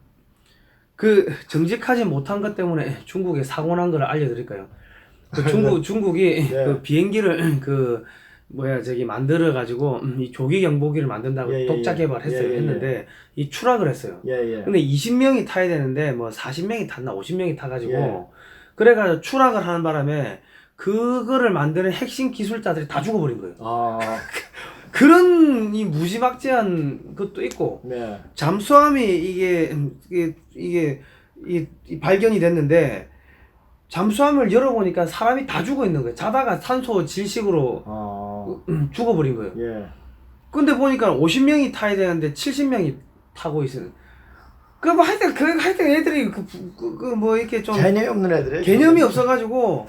그 정직하지 못한 것 때문에 중국에 사고 난 걸 알려드릴까요? 그 중국이 네. 그 비행기를 그 뭐야 저기 만들어 가지고 이 조기 경보기를 만든다고 예, 예, 독자 예. 개발했어요. 예, 예, 했는데 이 추락을 했어요. 예, 예. 근데 20명이 타야 되는데 뭐 40명이 탔나 50명이 타가지고 예. 그래가지고 추락을 하는 바람에 그거를 만드는 핵심 기술자들이 다 죽어버린 거예요. 아, 그런 이 무지막지한 것도 있고 네. 잠수함이 이게 이 발견이 됐는데 잠수함을 열어보니까 사람이 다 죽어 있는 거예요. 자다가 산소 질식으로 죽어버린 거예요. 예. 근데 보니까 50명이 타야 되는데 70명이 타고 있어요. 뭐 하여튼 애들이 뭐 이렇게 좀 개념이 없는 애들이 개념이 없어가지고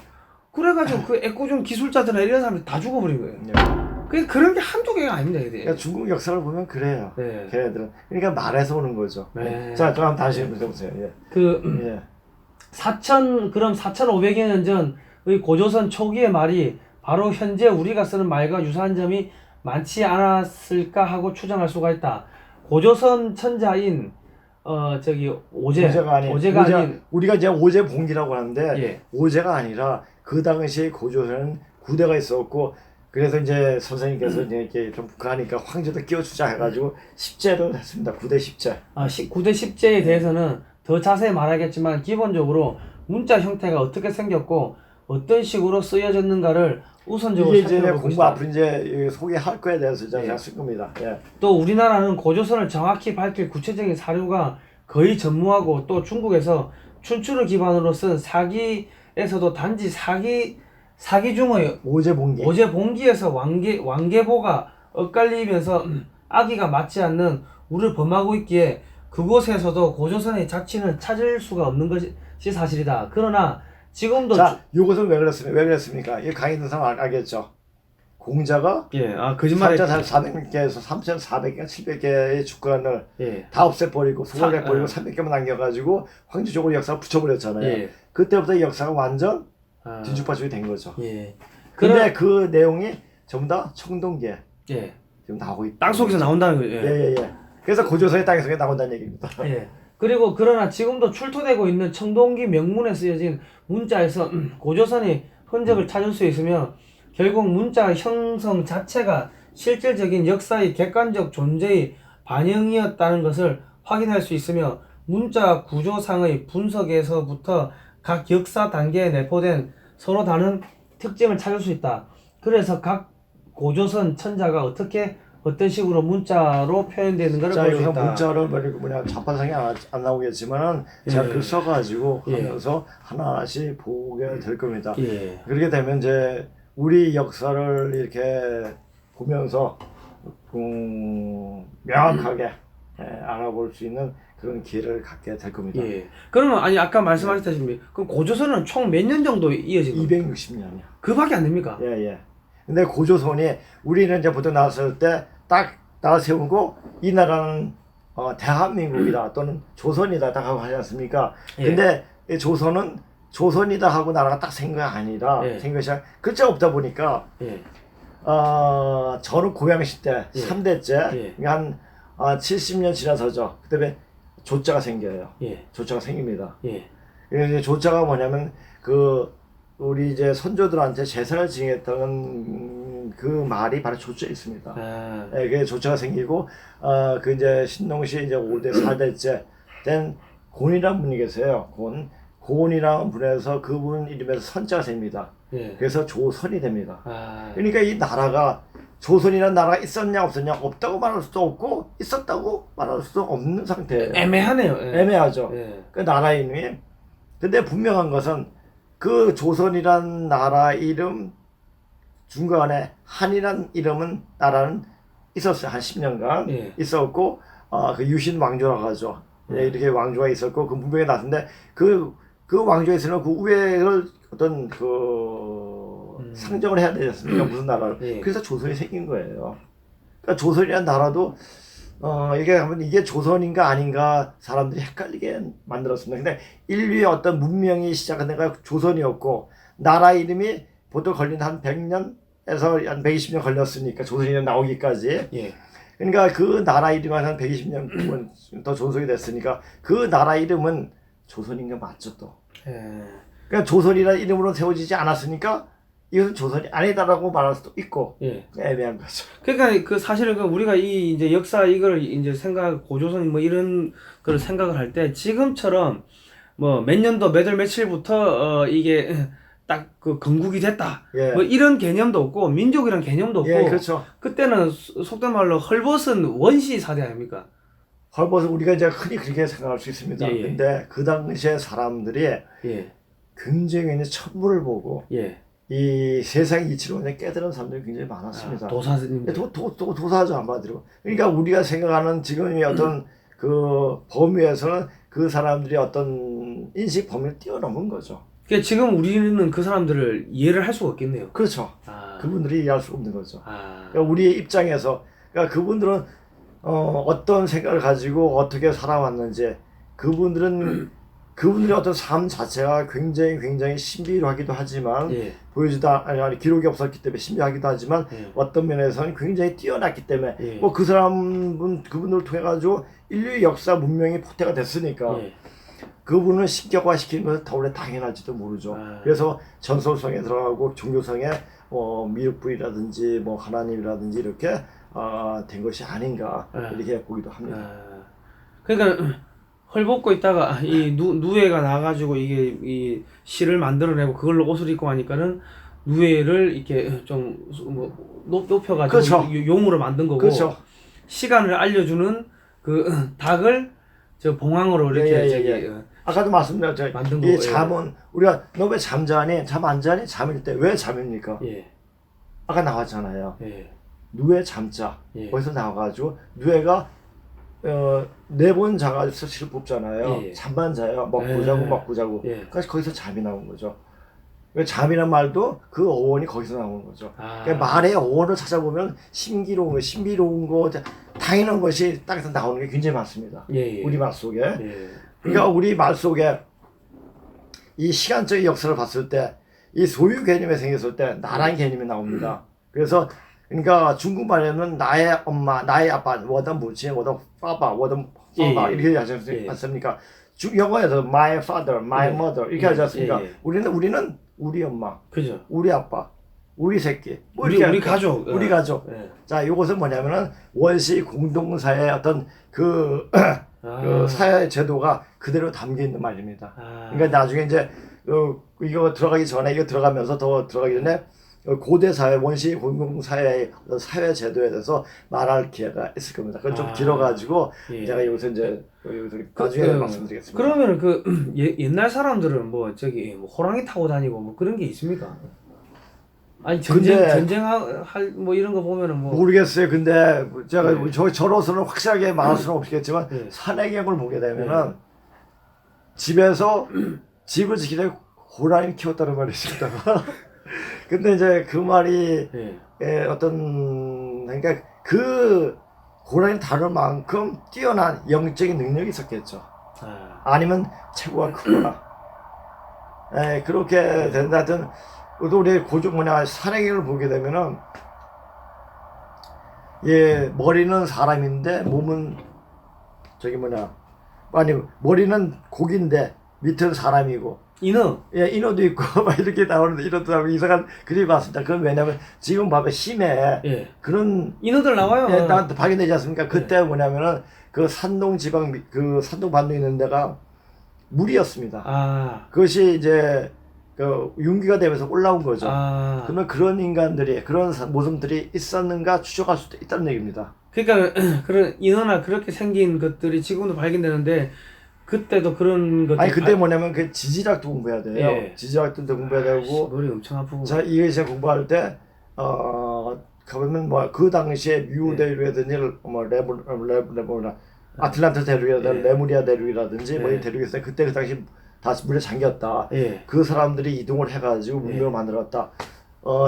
그래가지고 그 애꿎은 기술자들이나 이런 사람들 다 죽어버린 거예요. 예. 그런 게 한두 개가 아닙니다, 애들이. 그러니까 중국 역사를 보면 그래요. 네. 걔네들은. 그러니까 말에서 오는 거죠. 네. 자, 그럼 다시 해보세요. 예. 그 예. 4,500여 년 전의 고조선 초기의 말이 바로 현재 우리가 쓰는 말과 유사한 점이 많지 않았을까 하고 추정할 수가 있다. 고조선 천자인 오제가 아닌 우리가 이제 오제봉기라고 하는데 예. 오제가 아니라 그 당시에 고조선은 구대가 있었고 그래서 이제 선생님께서 이제 이렇게 좀 북하니까 황제도 끼워주자 해가지고 십제를 했습니다. 9대 10제. 9대 10제에 대해서는 더 자세히 말하겠지만 기본적으로 문자 형태가 어떻게 생겼고 어떤 식으로 쓰여졌는가를 우선적으로 이게 이제 살펴볼 공부 것이다. 앞으로 이제 소개할 거에 대해서 제가 쓸 겁니다. 예. 또 우리나라는 고조선을 정확히 밝힐 구체적인 사료가 거의 전무하고 또 중국에서 춘추를 기반으로 쓴 사기에서도 단지 사기 중의 오제봉기. 오제봉기에서 왕계보가 엇갈리면서 악의가 맞지 않는 우를 범하고 있기에 그곳에서도 고조선의 자취는 찾을 수가 없는 것이 사실이다. 그러나 지금도 자, 이것은 왜 그랬습니까? 이 강의 듣는 사람 알겠죠? 공자가 거짓말에 3,400개에서 3,400개, 700개의 주권을 다 없애버리고 소홀해버리고 300개만 남겨가지고 황제족으로 역사를 붙여버렸잖아요. 예. 그때부터 역사가 완전 뒤죽박죽이 된 거죠. 예. 근데 그 내용이 전부 다 청동기에 예. 지금 나오고 있다. 땅 속에서 나온다는 거예요. 예. 그래서 고조선의 땅에서 나온다는 얘기입니다. 예. 그리고 그러나 지금도 출토되고 있는 청동기 명문에 쓰여진 문자에서 고조선의 흔적을 찾을 수 있으며 결국 문자 형성 자체가 실질적인 역사의 객관적 존재의 반영이었다는 것을 확인할 수 있으며 문자 구조상의 분석에서부터 각 역사 단계에 내포된 서로 다른 특징을 찾을 수 있다. 그래서 각 고조선 천자가 어떤 식으로 문자로 표현되는 것을 볼 수 있다. 문자를 자판상에 안 나오겠지만은 제가 글 써가지고 하면서 하나씩 보게 될 겁니다. 그렇게 되면 이제 우리 역사를 이렇게 보면서 명확하게 알아볼 수 있는 그런 기회를 갖게 될 겁니다. 그러면 아까 말씀하셨다시피 그럼 고조선은 총 몇 년 정도 이어진 겁니까? 260년이요. 그밖에 안 됩니까? 예. 근데 고조선이 우리는 이제 보통 나왔을 때 딱 나와 세우고 이 나라는 대한민국이다 또는 조선이다 딱 하고 하지 않습니까? 근데 이 조선이다 하고 나라가 딱 생긴 게 아니라 생긴 것이 글자가 없다 보니까 저는 고양시 때 3대째 한 70년 지나서죠. 그다음에 조자가 생겨요. 조자가 생깁니다. 그래서 조자가 뭐냐면 우리 이제 선조들한테 제사를 지냈던 그 말이 바로 조자에 있습니다. 그 조자가 생기고 그 이제 신농시 이제 5대 4대째 된 곤이라는 분이 계세요. 곤이라는 분에서 그분 이름에서 선자가 생깁니다. 그래서 조선이 됩니다. 그러니까 이 나라가 조선이라는 나라가 있었냐 없었냐 없다고 말할 수도 없고 있었다고 말할 수도 없는 상태예요. 애매하네요. 애매하죠. 그 나라 이름이. 근데 분명한 것은 그 조선이란 나라 이름 중간에 한이란 이름은 나라는 있었어요. 한 10년간 있었고 그 유신 왕조라고 하죠. 이렇게 왕조가 있었고 그 문명이 났는데 그 왕조에 있으면 그 우회를 어떤 상정을 해야 되지 않습니까? 무슨 나라를. 그래서 조선이 생긴 거예요. 그러니까 조선이란 나라도 이게 하면 이게 조선인가 아닌가 사람들이 헷갈리게 만들었습니다. 근데 인류의 어떤 문명이 시작한 데가 조선이었고 나라 이름이 보통 걸린 한 100년에서 한 120년 걸렸으니까 조선이 나오기까지. 예. 그러니까 그 나라 이름이 한 120년 더 존속이 됐으니까 그 나라 이름은 조선인 게 맞죠 또. 예. 그러니까 조선이라는 이름으로 세워지지 않았으니까 이것은 조선이 아니다라고 말할 수도 있고 예. 애매한 거죠. 그러니까 그 사실은 그 우리가 이 이제 역사 이걸 이제 생각 고조선 뭐 이런 걸 생각을 할 때 지금처럼 뭐 몇 년도 몇 월 며칠부터 이게 딱 그 건국이 됐다. 예. 뭐 이런 개념도 없고 민족이란 개념도 없고 예, 그렇죠. 그때는 속된 말로 헐벗은 원시 사대 아닙니까? 헐벗은 우리가 이제 흔히 그렇게 생각할 수 있습니다. 예, 예. 근데 그 당시에 사람들이 예. 굉장히 이제 천문을 보고 예. 이 세상의 이치를 그냥 깨달은 사람들이 굉장히 많았습니다. 도사님들. 도사죠 한마디로. 그러니까 우리가 생각하는 지금의 어떤 그 범위에서는 그 사람들이 어떤 인식 범위를 뛰어넘은 거죠. 그러니까 지금 우리는 그 사람들을 이해를 할 수가 없겠네요. 그렇죠. 아. 그분들이 이해할 수 없는 거죠. 아. 그러니까 우리의 입장에서 그러니까 그분들은 어떤 생각을 가지고 어떻게 살아왔는지 그분들의 어떤 삶 자체가 굉장히 신비하기도 하지만 예. 보여지다 아니 기록이 없었기 때문에 신비하기도 하지만 예. 어떤 면에서는 굉장히 뛰어났기 때문에 예. 뭐 그 그분들을 통해 가지고 인류의 역사 문명이 포태가 됐으니까 예. 그분을 신격화시키는 것은 더 오래 당연할지도 모르죠. 아. 그래서 전설성에 들어가고 종교성에 미륵불이라든지 뭐 하나님이라든지 이렇게 된 것이 아닌가 이렇게 보기도 합니다. 아. 그러니까 헐벗고 있다가 이 누에가 나가지고 이게 이 실을 만들어내고 그걸로 옷을 입고 하니까는 누에를 이렇게 좀 뭐 높여가지고 그렇죠. 용으로 만든 거고 그렇죠. 시간을 알려주는 그 닭을 저 봉황으로 이렇게 저기 아까도 말씀드렸죠. 만든 이 거고, 잠은 우리가 너 왜 잠자니? 잠 안 자니? 잠일 때 왜 잠입니까? 예. 아까 나왔잖아요. 예. 누에 잠자. 예. 거기서 나와가지고 누에가 4번 자가지고 실을 뽑잖아요. 예. 잠만 자요. 먹고 예. 자고 먹고 자고. 예. 그래서 거기서 잠이 나온 거죠. 왜 잠이란 말도 그 어원이 거기서 나오는 거죠. 아. 그러니까 말의 어원을 찾아보면 신비로운 거, 당연한 것이 딱에서 나오는 게 굉장히 많습니다. 예. 우리 말 속에. 예. 그러니까 우리 말 속에 이 시간적인 역사를 봤을 때 이 소유 개념이 생겼을 때 나라는 개념이 나옵니다. 그래서 그러니까 중국말에는 나의 엄마, 나의 아빠, 我的母亲, 我的爸爸, 我的爸爸 이렇게 하지 않습니까? 영어에서 my father, my mother 이렇게 하지 않습니까? 우리는 우리 엄마, 그죠. 우리 아빠, 우리 새끼, 뭐 우리 가족. 우리 가족. 예. 자, 이것은 뭐냐면은 원시 공동사의 어떤 그 사회 제도가 그대로 담겨 있는 말입니다. 그러니까 나중에 이제 이거 들어가기 전에 이거 들어가면서 더 들어가기 전에 고대 사회 원시 공동사회의 사회 제도에 대해서 말할 기회가 있을 겁니다. 그건 좀 길어가지고 예. 제가 여기서 나중에 말씀드리겠습니다. 그러면은 그 옛날 사람들은 뭐 저기 뭐 호랑이 타고 다니고 뭐 그런 게 있습니까? 아니 전쟁할 뭐 이런 거 보면은 뭐 모르겠어요. 근데 제가 저로서는 확실하게 말할 수는 없겠지만 산해경을 보게 되면은 집에서 집을 지키려고 호랑이를 키웠다는 말이 있습니다. 근데 이제 그 말이 어떤 그러니까 그 호랑이를 다룰 만큼 뛰어난 영적인 능력이 있었겠죠. 아니면 체구가 크거나 그렇게 된다. 하여튼 우리 산해경을 보게 되면은 머리는 사람인데 몸은 머리는 고기인데 밑은 사람이고 인어. 인어도 있고 막 이렇게 나오는데 인어도 나오고 이상한 그림이 많습니다. 그건 왜냐면 지금 봐봐 심해 그런 인어들 나와요. 나한테 발견되지 않습니까? 그때 뭐냐면은 그 산동 지방 그 산동 반도에 있는 데가 물이었습니다. 그것이 이제 그 융기가 되면서 올라온 거죠. 그러면 그런 인간들이 그런 모습들이 있었는가 추적할 수도 있다는 얘기입니다. 그러니까 그런 인어나 그렇게 생긴 것들이 지금도 발견되는데 그때도 그런 것들. 아니 그때 뭐냐면 그 지질학도 공부해야 돼요. 지질학도 공부해야 되고. 머리 엄청 아프고. 자 이게 제가 공부할 때 가보면 뭐 그 당시에 뮤 대륙이라든지 뭐 아틀란타 대륙이라든지 레무리아 대륙이라든지 뭐 이 대륙에서 그때 그 당시 다시 물에 잠겼다. 그 사람들이 이동을 해가지고 문명을 만들었다.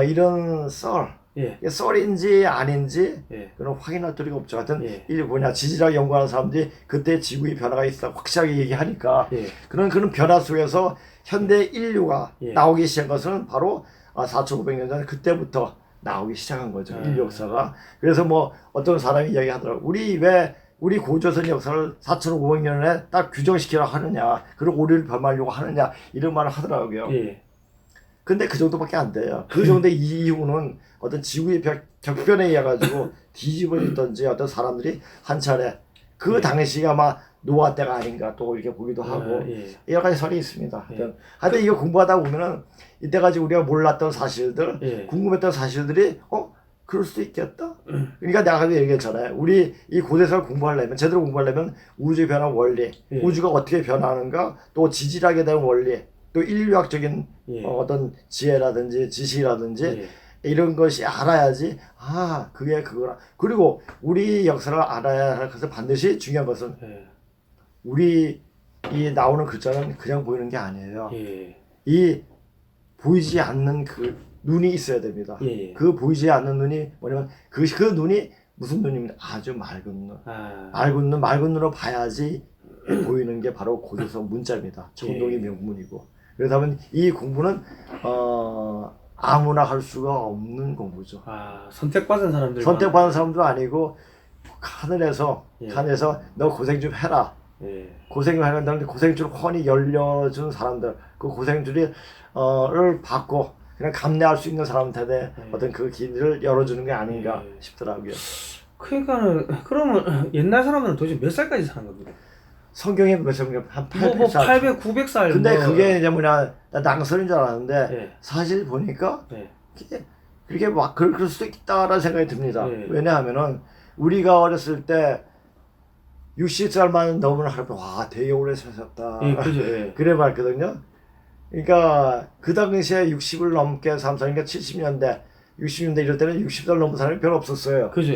이런 썰 예. 이게 썰인지 아닌지 예. 그런 확인할 도리가 없죠. 하여튼 예. 이 뭐냐 지질학 연구하는 사람들이 그때 지구의 변화가 있다 확실하게 얘기하니까 예. 그런 변화 속에서 현대 인류가 예. 나오기 시작한 것은 바로 4,500년 전 그때부터 나오기 시작한 거죠. 인류 역사가. 그래서 뭐 어떤 사람이 이야기하더라고. 우리 고조선 역사를 4,500년에 딱 규정시키려 하느냐, 그리고 우리를 범하려고 하느냐 이런 말을 하더라고요. 예. 근데 그 정도밖에 안 돼요. 그 정도 이유는 어떤 지구의 격변에 의해 가지고 뒤집어졌던지 어떤 사람들이 한 차례 그 당시가 아마 노아 때가 아닌가 또 이렇게 보기도 하고 여러 가지 설이 있습니다. 하여튼 이거 공부하다 보면은 이때까지 우리가 몰랐던 사실들, 궁금했던 사실들이 그럴 수도 있겠다. 그러니까 내가 아까 얘기했잖아요. 우리 이 고대사를 공부하려면 제대로 공부하려면 우주의 변화 원리, 우주가 어떻게 변하는가, 또 지질학에 대한 원리, 또 인류학적인 어떤 지혜라든지 지식이라든지 이런 것이 알아야지 그게 그거라. 그리고 우리 역사를 알아야 할 것은 반드시 중요한 것은 우리 이 나오는 글자는 그냥 보이는 게 아니에요. 이 보이지 않는 그 눈이 있어야 됩니다. 그 보이지 않는 눈이 뭐냐면 그 눈이 무슨 눈입니다. 아주 맑은 눈. 맑은 눈으로 봐야지 보이는 게 바로 고조선 문자입니다. 청동이 명문이고. 그러다 보면 이 공부는 아무나 할 수가 없는 공부죠. 선택받은 사람들. 선택받은 사람도 아니고 하늘에서 너 고생 좀 해라. 고생을 하는데 고생줄 훤히 열려준 사람들, 그 고생줄이 를 받고 그냥 감내할 수 있는 사람한테 어떤 그 길을 열어주는 게 아닌가 싶더라고요. 그러니까는 그러면 옛날 사람들은 도대체 몇 살까지 사는 겁니까? 성경에 몇 살인가 한 800살. 뭐 800, 900살. 근데 그게 이제 뭐냐 나 낭설인 줄 알았는데 사실 보니까 그렇게 막 그럴 수도 있다라는 생각이 듭니다. 왜냐하면은 우리가 어렸을 때 60살만 넘으면 하루에 와 되게 오래 사셨다. 그죠. 그래 봤거든요. 그러니까 그 당시에 60을 넘게 그러니까 70년대, 60년대 이럴 때는 60살 넘은 사람이 별로 없었어요. 그죠.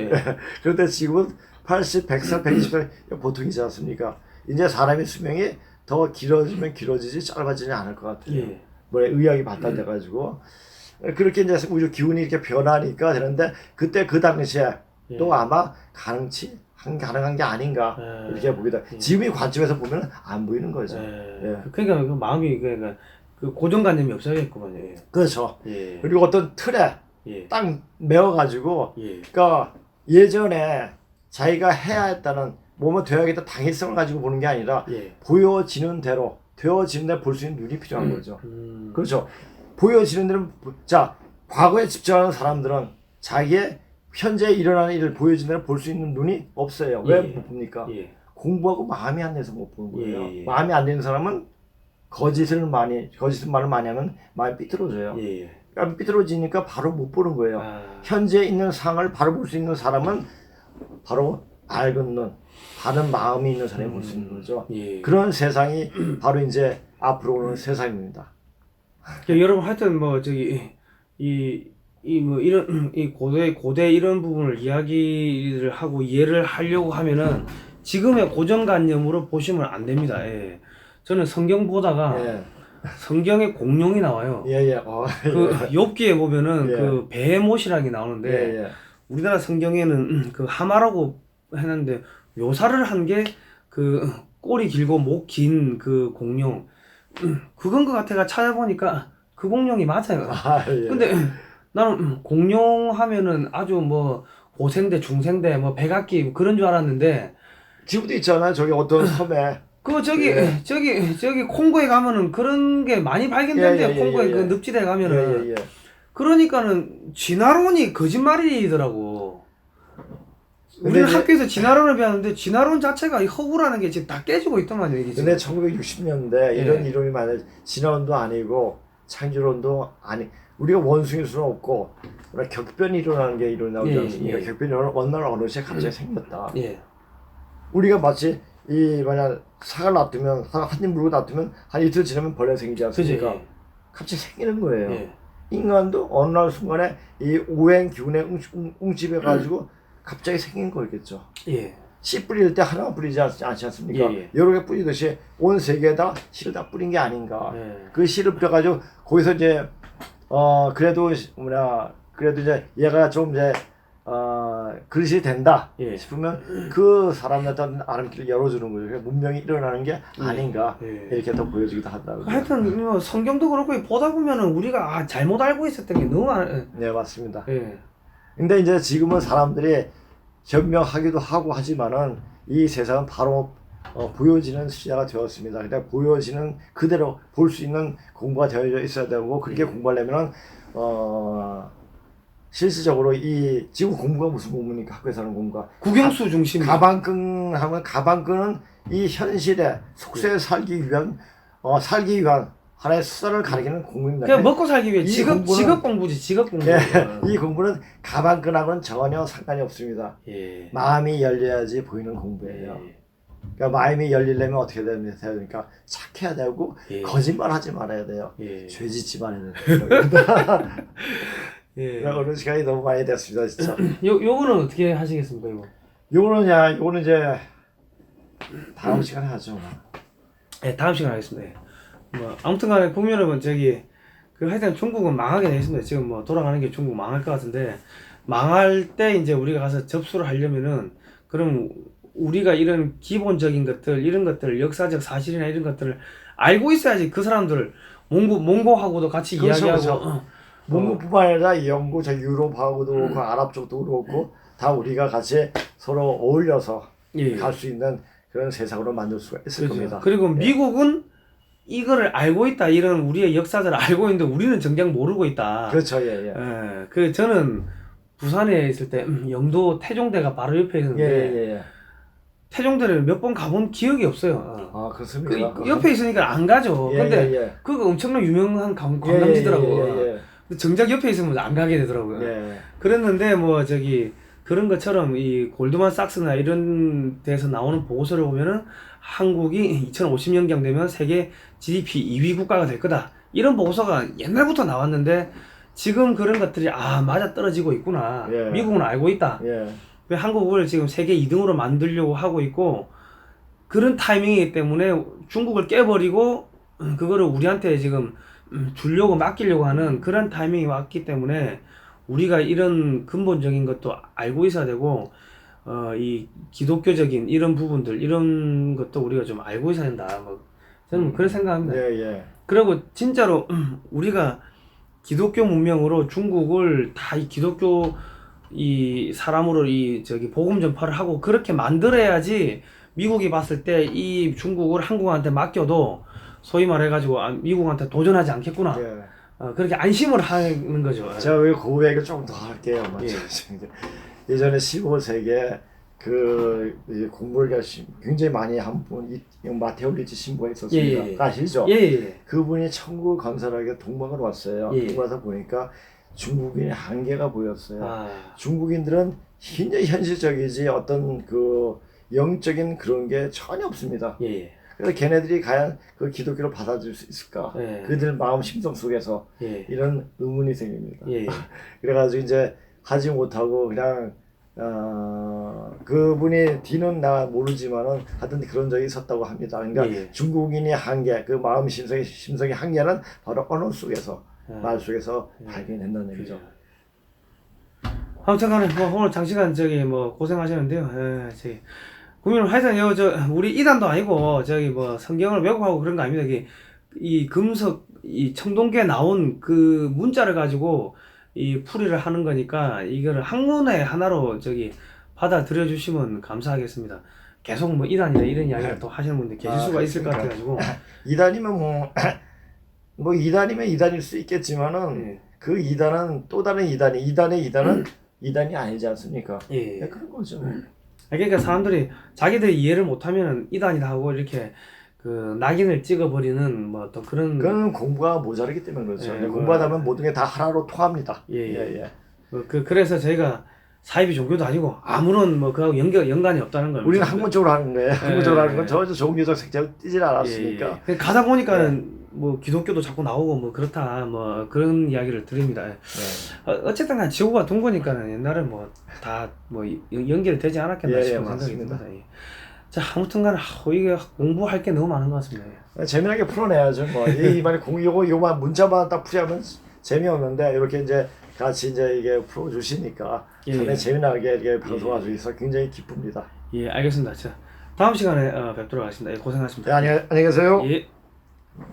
그런데 지금은 80, 100살, 120살 보통이지 않습니까? 이제 사람의 수명이 더 길어지면 길어지지 짧아지지 않을 것 같아요. 의학이 발달돼가지고 그렇게 이제 우주 기운이 이렇게 변하니까 되는데 그때 그 당시에 또 아마 가능한 게 아닌가 이렇게 보기도. 지금의 관점에서 보면 안 보이는 거죠. 그러니까 그 마음이 그 고정관념이 없어야겠구만요. 그렇죠. 그리고 어떤 틀에 딱 매어가지고 그러니까 예전에 자기가 해야 했다는 뭐뭐 되어야겠다 당위성을 가지고 보는 게 아니라 보여지는 대로 볼 수 있는 눈이 필요한 거죠. 그렇죠. 보여지는 대로 자 과거에 집중하는 사람들은 자기의 현재 일어나는 일을 보여지는 대로 볼 수 있는 눈이 없어요. 왜 못 봅니까? 공부하고 마음이 안 돼서 못 보는 거예요. 마음이 안 되는 사람은 거짓을 말을 많이 하면 마음이 삐뚤어져요. 그러니까 삐뚤어지니까 바로 못 보는 거예요. 현재 있는 상을 바로 볼 수 있는 사람은 바로 맑은 눈, 바른 마음이 있는 사람이 볼 수 있는 거죠. 그런 세상이 바로 이제 앞으로 오는 세상입니다. 여러분 하여튼 뭐 이 고대 이런 부분을 이야기를 하고 이해를 하려고 하면은 지금의 고정관념으로 보시면 안 됩니다. 저는 성경 보다가 성경에 공룡이 나와요. 그 욥기에 보면은 그 베헤못이라는 게 나오는데 우리나라 성경에는 그 하마라고 했는데 묘사를 한 게 그 꼬리 길고 목 긴 그 공룡 그건 것 같아가 찾아보니까 그 공룡이 맞아요. 근데 나는 공룡 하면은 아주 뭐 고생대 중생대 뭐 백악기 그런 줄 알았는데 지금도 있잖아요. 저기 어떤 섬에 저기 콩고에 가면은 그런 게 많이 발견된대요. 콩고에 그 늪지대 가면은 그러니까는 진화론이 거짓말이더라고. 우리는 학교에서 진화론을 배웠는데 진화론 자체가 허구라는 게 지금 다 깨지고 있더만요. 이게 지금. 근데 1960년대 이런 이론이 많아요. 진화론도 아니고 창조론도 아니. 우리가 원숭이일 수는 없고 격변이 일어나는 게 일어나지 않습니까? 격변이 어느 날 어느 시에 갑자기 생겼다. 우리가 마치 만약 사과를 놔두면 한 입 물고 놔두면 한 이틀 지나면 벌레가 생기지 않습니까? 갑자기 생기는 거예요. 인간도 어느 날 순간에 이 오행 기운에 웅집해 가지고 갑자기 생긴 거겠죠. 씨 뿌릴 때 하나만 뿌리지 않지 않습니까? 여러 개 뿌리듯이 온 세계에다 씨를 다 뿌린 게 아닌가. 그 씨를 뿌려가지고 거기서 이제 그래도 그래도 이제 얘가 좀 이제 그릇이 된다 예. 싶으면 그 사람한테 아름길을 열어주는 거죠. 그래서 문명이 일어나는 게 아닌가 예. 이렇게 더 보여주기도 한다고. 하여튼 뭐 성경도 그렇고 보다 보면은 우리가 잘못 알고 있었던 게 너무 네, 맞습니다. 예. 근데 이제 지금은 사람들이 현명하기도 하고 하지만은 이 세상은 바로 보여지는 시대가 되었습니다. 그러니까 보여지는 그대로 볼 수 있는 공부가 되어 있어야 되고 그렇게 공부하려면은 실질적으로 이 지금 공부가 무슨 공부입니까? 학교에서 하는 공부가 국영수 중심 가방끈 하면 가방끈은 이 현실에 속세에 살기 위한 하나의 수단을 가리키는 공부입니다. 그냥 먹고 살기 위해 이 직업 공부지 직업 공부. 예, 이 공부는 가방끈하고는 전혀 상관이 없습니다. 예. 마음이 열려야지 보이는 공부예요. 예. 그러니까 마음이 열리려면 어떻게 되니까 착해야 되고 예. 거짓말하지 말아야 돼요. 예. 죄 짓지 말아야 돼요. 예. 어느 시간이 너무 많이 됐습니다, 진짜. 요거는 어떻게 하시겠습니까, 이거? 요거는 이제 다음 시간에 하죠. 네, 다음 시간에 하겠습니다. 예. 뭐 아무튼간에 국민 여러분 하여튼 중국은 망하게 돼 있습니다. 지금 뭐 돌아가는 게 중국 망할 것 같은데 망할 때 이제 우리가 가서 접수를 하려면은 그럼 우리가 이런 기본적인 것들 이런 것들 역사적 사실이나 이런 것들을 알고 있어야지 그 사람들을 몽고하고도 같이 그렇죠, 이야기하고 그렇죠. 몽고뿐만 아니라 영국, 유럽하고도 그렇고 아랍 쪽도 그렇고 다 우리가 같이 서로 어울려서 예. 갈 수 있는 그런 세상으로 만들 수가 있을 그렇죠. 겁니다. 그리고 미국은 이거를 알고 있다 이런 우리의 역사를 알고 있는데 우리는 정작 모르고 있다. 그렇죠, 예. 저는 부산에 있을 때 영도 태종대가 바로 옆에 있는데 예. 태종대를 몇 번 가본 기억이 없어요. 아, 그렇습니까? 그 옆에 있으니까 안 가죠. 근데 예. 그거 엄청난 유명한 관광지더라고. 예. 근데 정작 옆에 있으면 안 가게 되더라고요. 예. 그랬는데 그런 것처럼 이 골드만삭스나 이런 데서 나오는 보고서를 보면은 한국이 2050년경 되면 세계 GDP 2위 국가가 될 거다. 이런 보고서가 옛날부터 나왔는데 지금 그런 것들이 맞아 떨어지고 있구나. 예. 미국은 알고 있다. 예. 왜 한국을 지금 세계 2등으로 만들려고 하고 있고 그런 타이밍이기 때문에 중국을 깨버리고 그거를 우리한테 지금 주려고 맡기려고 하는 그런 타이밍이 왔기 때문에 우리가 이런 근본적인 것도 알고 있어야 되고 이 기독교적인 이런 부분들 이런 것도 우리가 좀 알고 있어야 된다. 저는 그런 생각합니다. 예. 그리고 진짜로 우리가 기독교 문명으로 중국을 다 이 기독교 이 사람으로 복음 전파를 하고 그렇게 만들어야지 미국이 봤을 때 이 중국을 한국한테 맡겨도 소위 말해가지고 미국한테 도전하지 않겠구나. 예. 그렇게 안심을 하는 거죠. 제가 왜 고백을 좀 더 할게요. 예. 예전에 15세기에 공부를 굉장히 많이 한 분, 마테오 리치 신부가 있었습니다. 예. 아시죠? 예. 그분이 천국을 건설하게 동방으로 왔어요. 예. 동방에서 보니까 중국인의 한계가 보였어요. 중국인들은 굉장히 현실적이지 어떤 그 영적인 그런 게 전혀 없습니다. 예. 그래서 걔네들이 과연 그 기독교를 받아들일 수 있을까? 예. 그들 마음 심성 속에서 예. 이런 의문이 생깁니다. 예. 그래가지고 이제 하지 못하고 그냥 그분이 뒤는 나 모르지만은 하여튼 그런 적이 있었다고 합니다. 그러니까 예. 중국인의 한계, 그 마음 심성의 한계는 바로 언어 속에서 말 속에서 발견된다는 얘기죠. 아무튼간에 오늘 장시간 고생하셨는데요. 국민은 하여튼 우리 이단도 아니고 성경을 왜곡하고 그런 거 아닙니다. 이 금석 이 청동기에 나온 그 문자를 가지고 이 풀이를 하는 거니까 이거를 학문의 하나로 받아들여 주시면 감사하겠습니다. 계속 이단이다 이런 이야기를 또 하시는 분들 계실 수가 있을 것 같아가지고 이단이면 이단이면 이단일 수 있겠지만은 그 이단은 또 다른 이단의 이단은 이단이 아니지 않습니까? 예. 그런 거죠. 그러니까 사람들이 자기들이 이해를 못하면 이단이다 하고 이렇게 낙인을 찍어버리는 또 그런. 그건 공부가 모자르기 때문에 그렇죠. 공부하다 보면 모든 게 다 하나로 통합니다. 예. 그래서 저희가 사이비 종교도 아니고 아무런 그하고 연관이 없다는 걸. 우리는 학문적으로 하는 거예요. 학문적으로 하는 건 전혀 종교적 색채가 띄질 않았으니까. 가다 보니까는 기독교도 자꾸 나오고 그렇다 그런 이야기를 드립니다. 어쨌든 간 지구가 둥 거니까는 옛날에 다 연결이 되지 않았겠나 싶은 생각이 듭니다. 자, 아무튼간 이게 공부할 게 너무 많은 것 같습니다. 재미나게 풀어내야죠. 이만에 요만 문자만 딱 풀이하면 재미없는데 이렇게 이제 같이 이제 이게 풀어주시니까 예. 상당히 재미나게 이렇게 방송할 수 있어 굉장히 기쁩니다. 예, 알겠습니다. 자, 다음 시간에 뵙도록 하겠습니다. 예, 고생하셨습니다. 네, 안녕히 계세요. 예.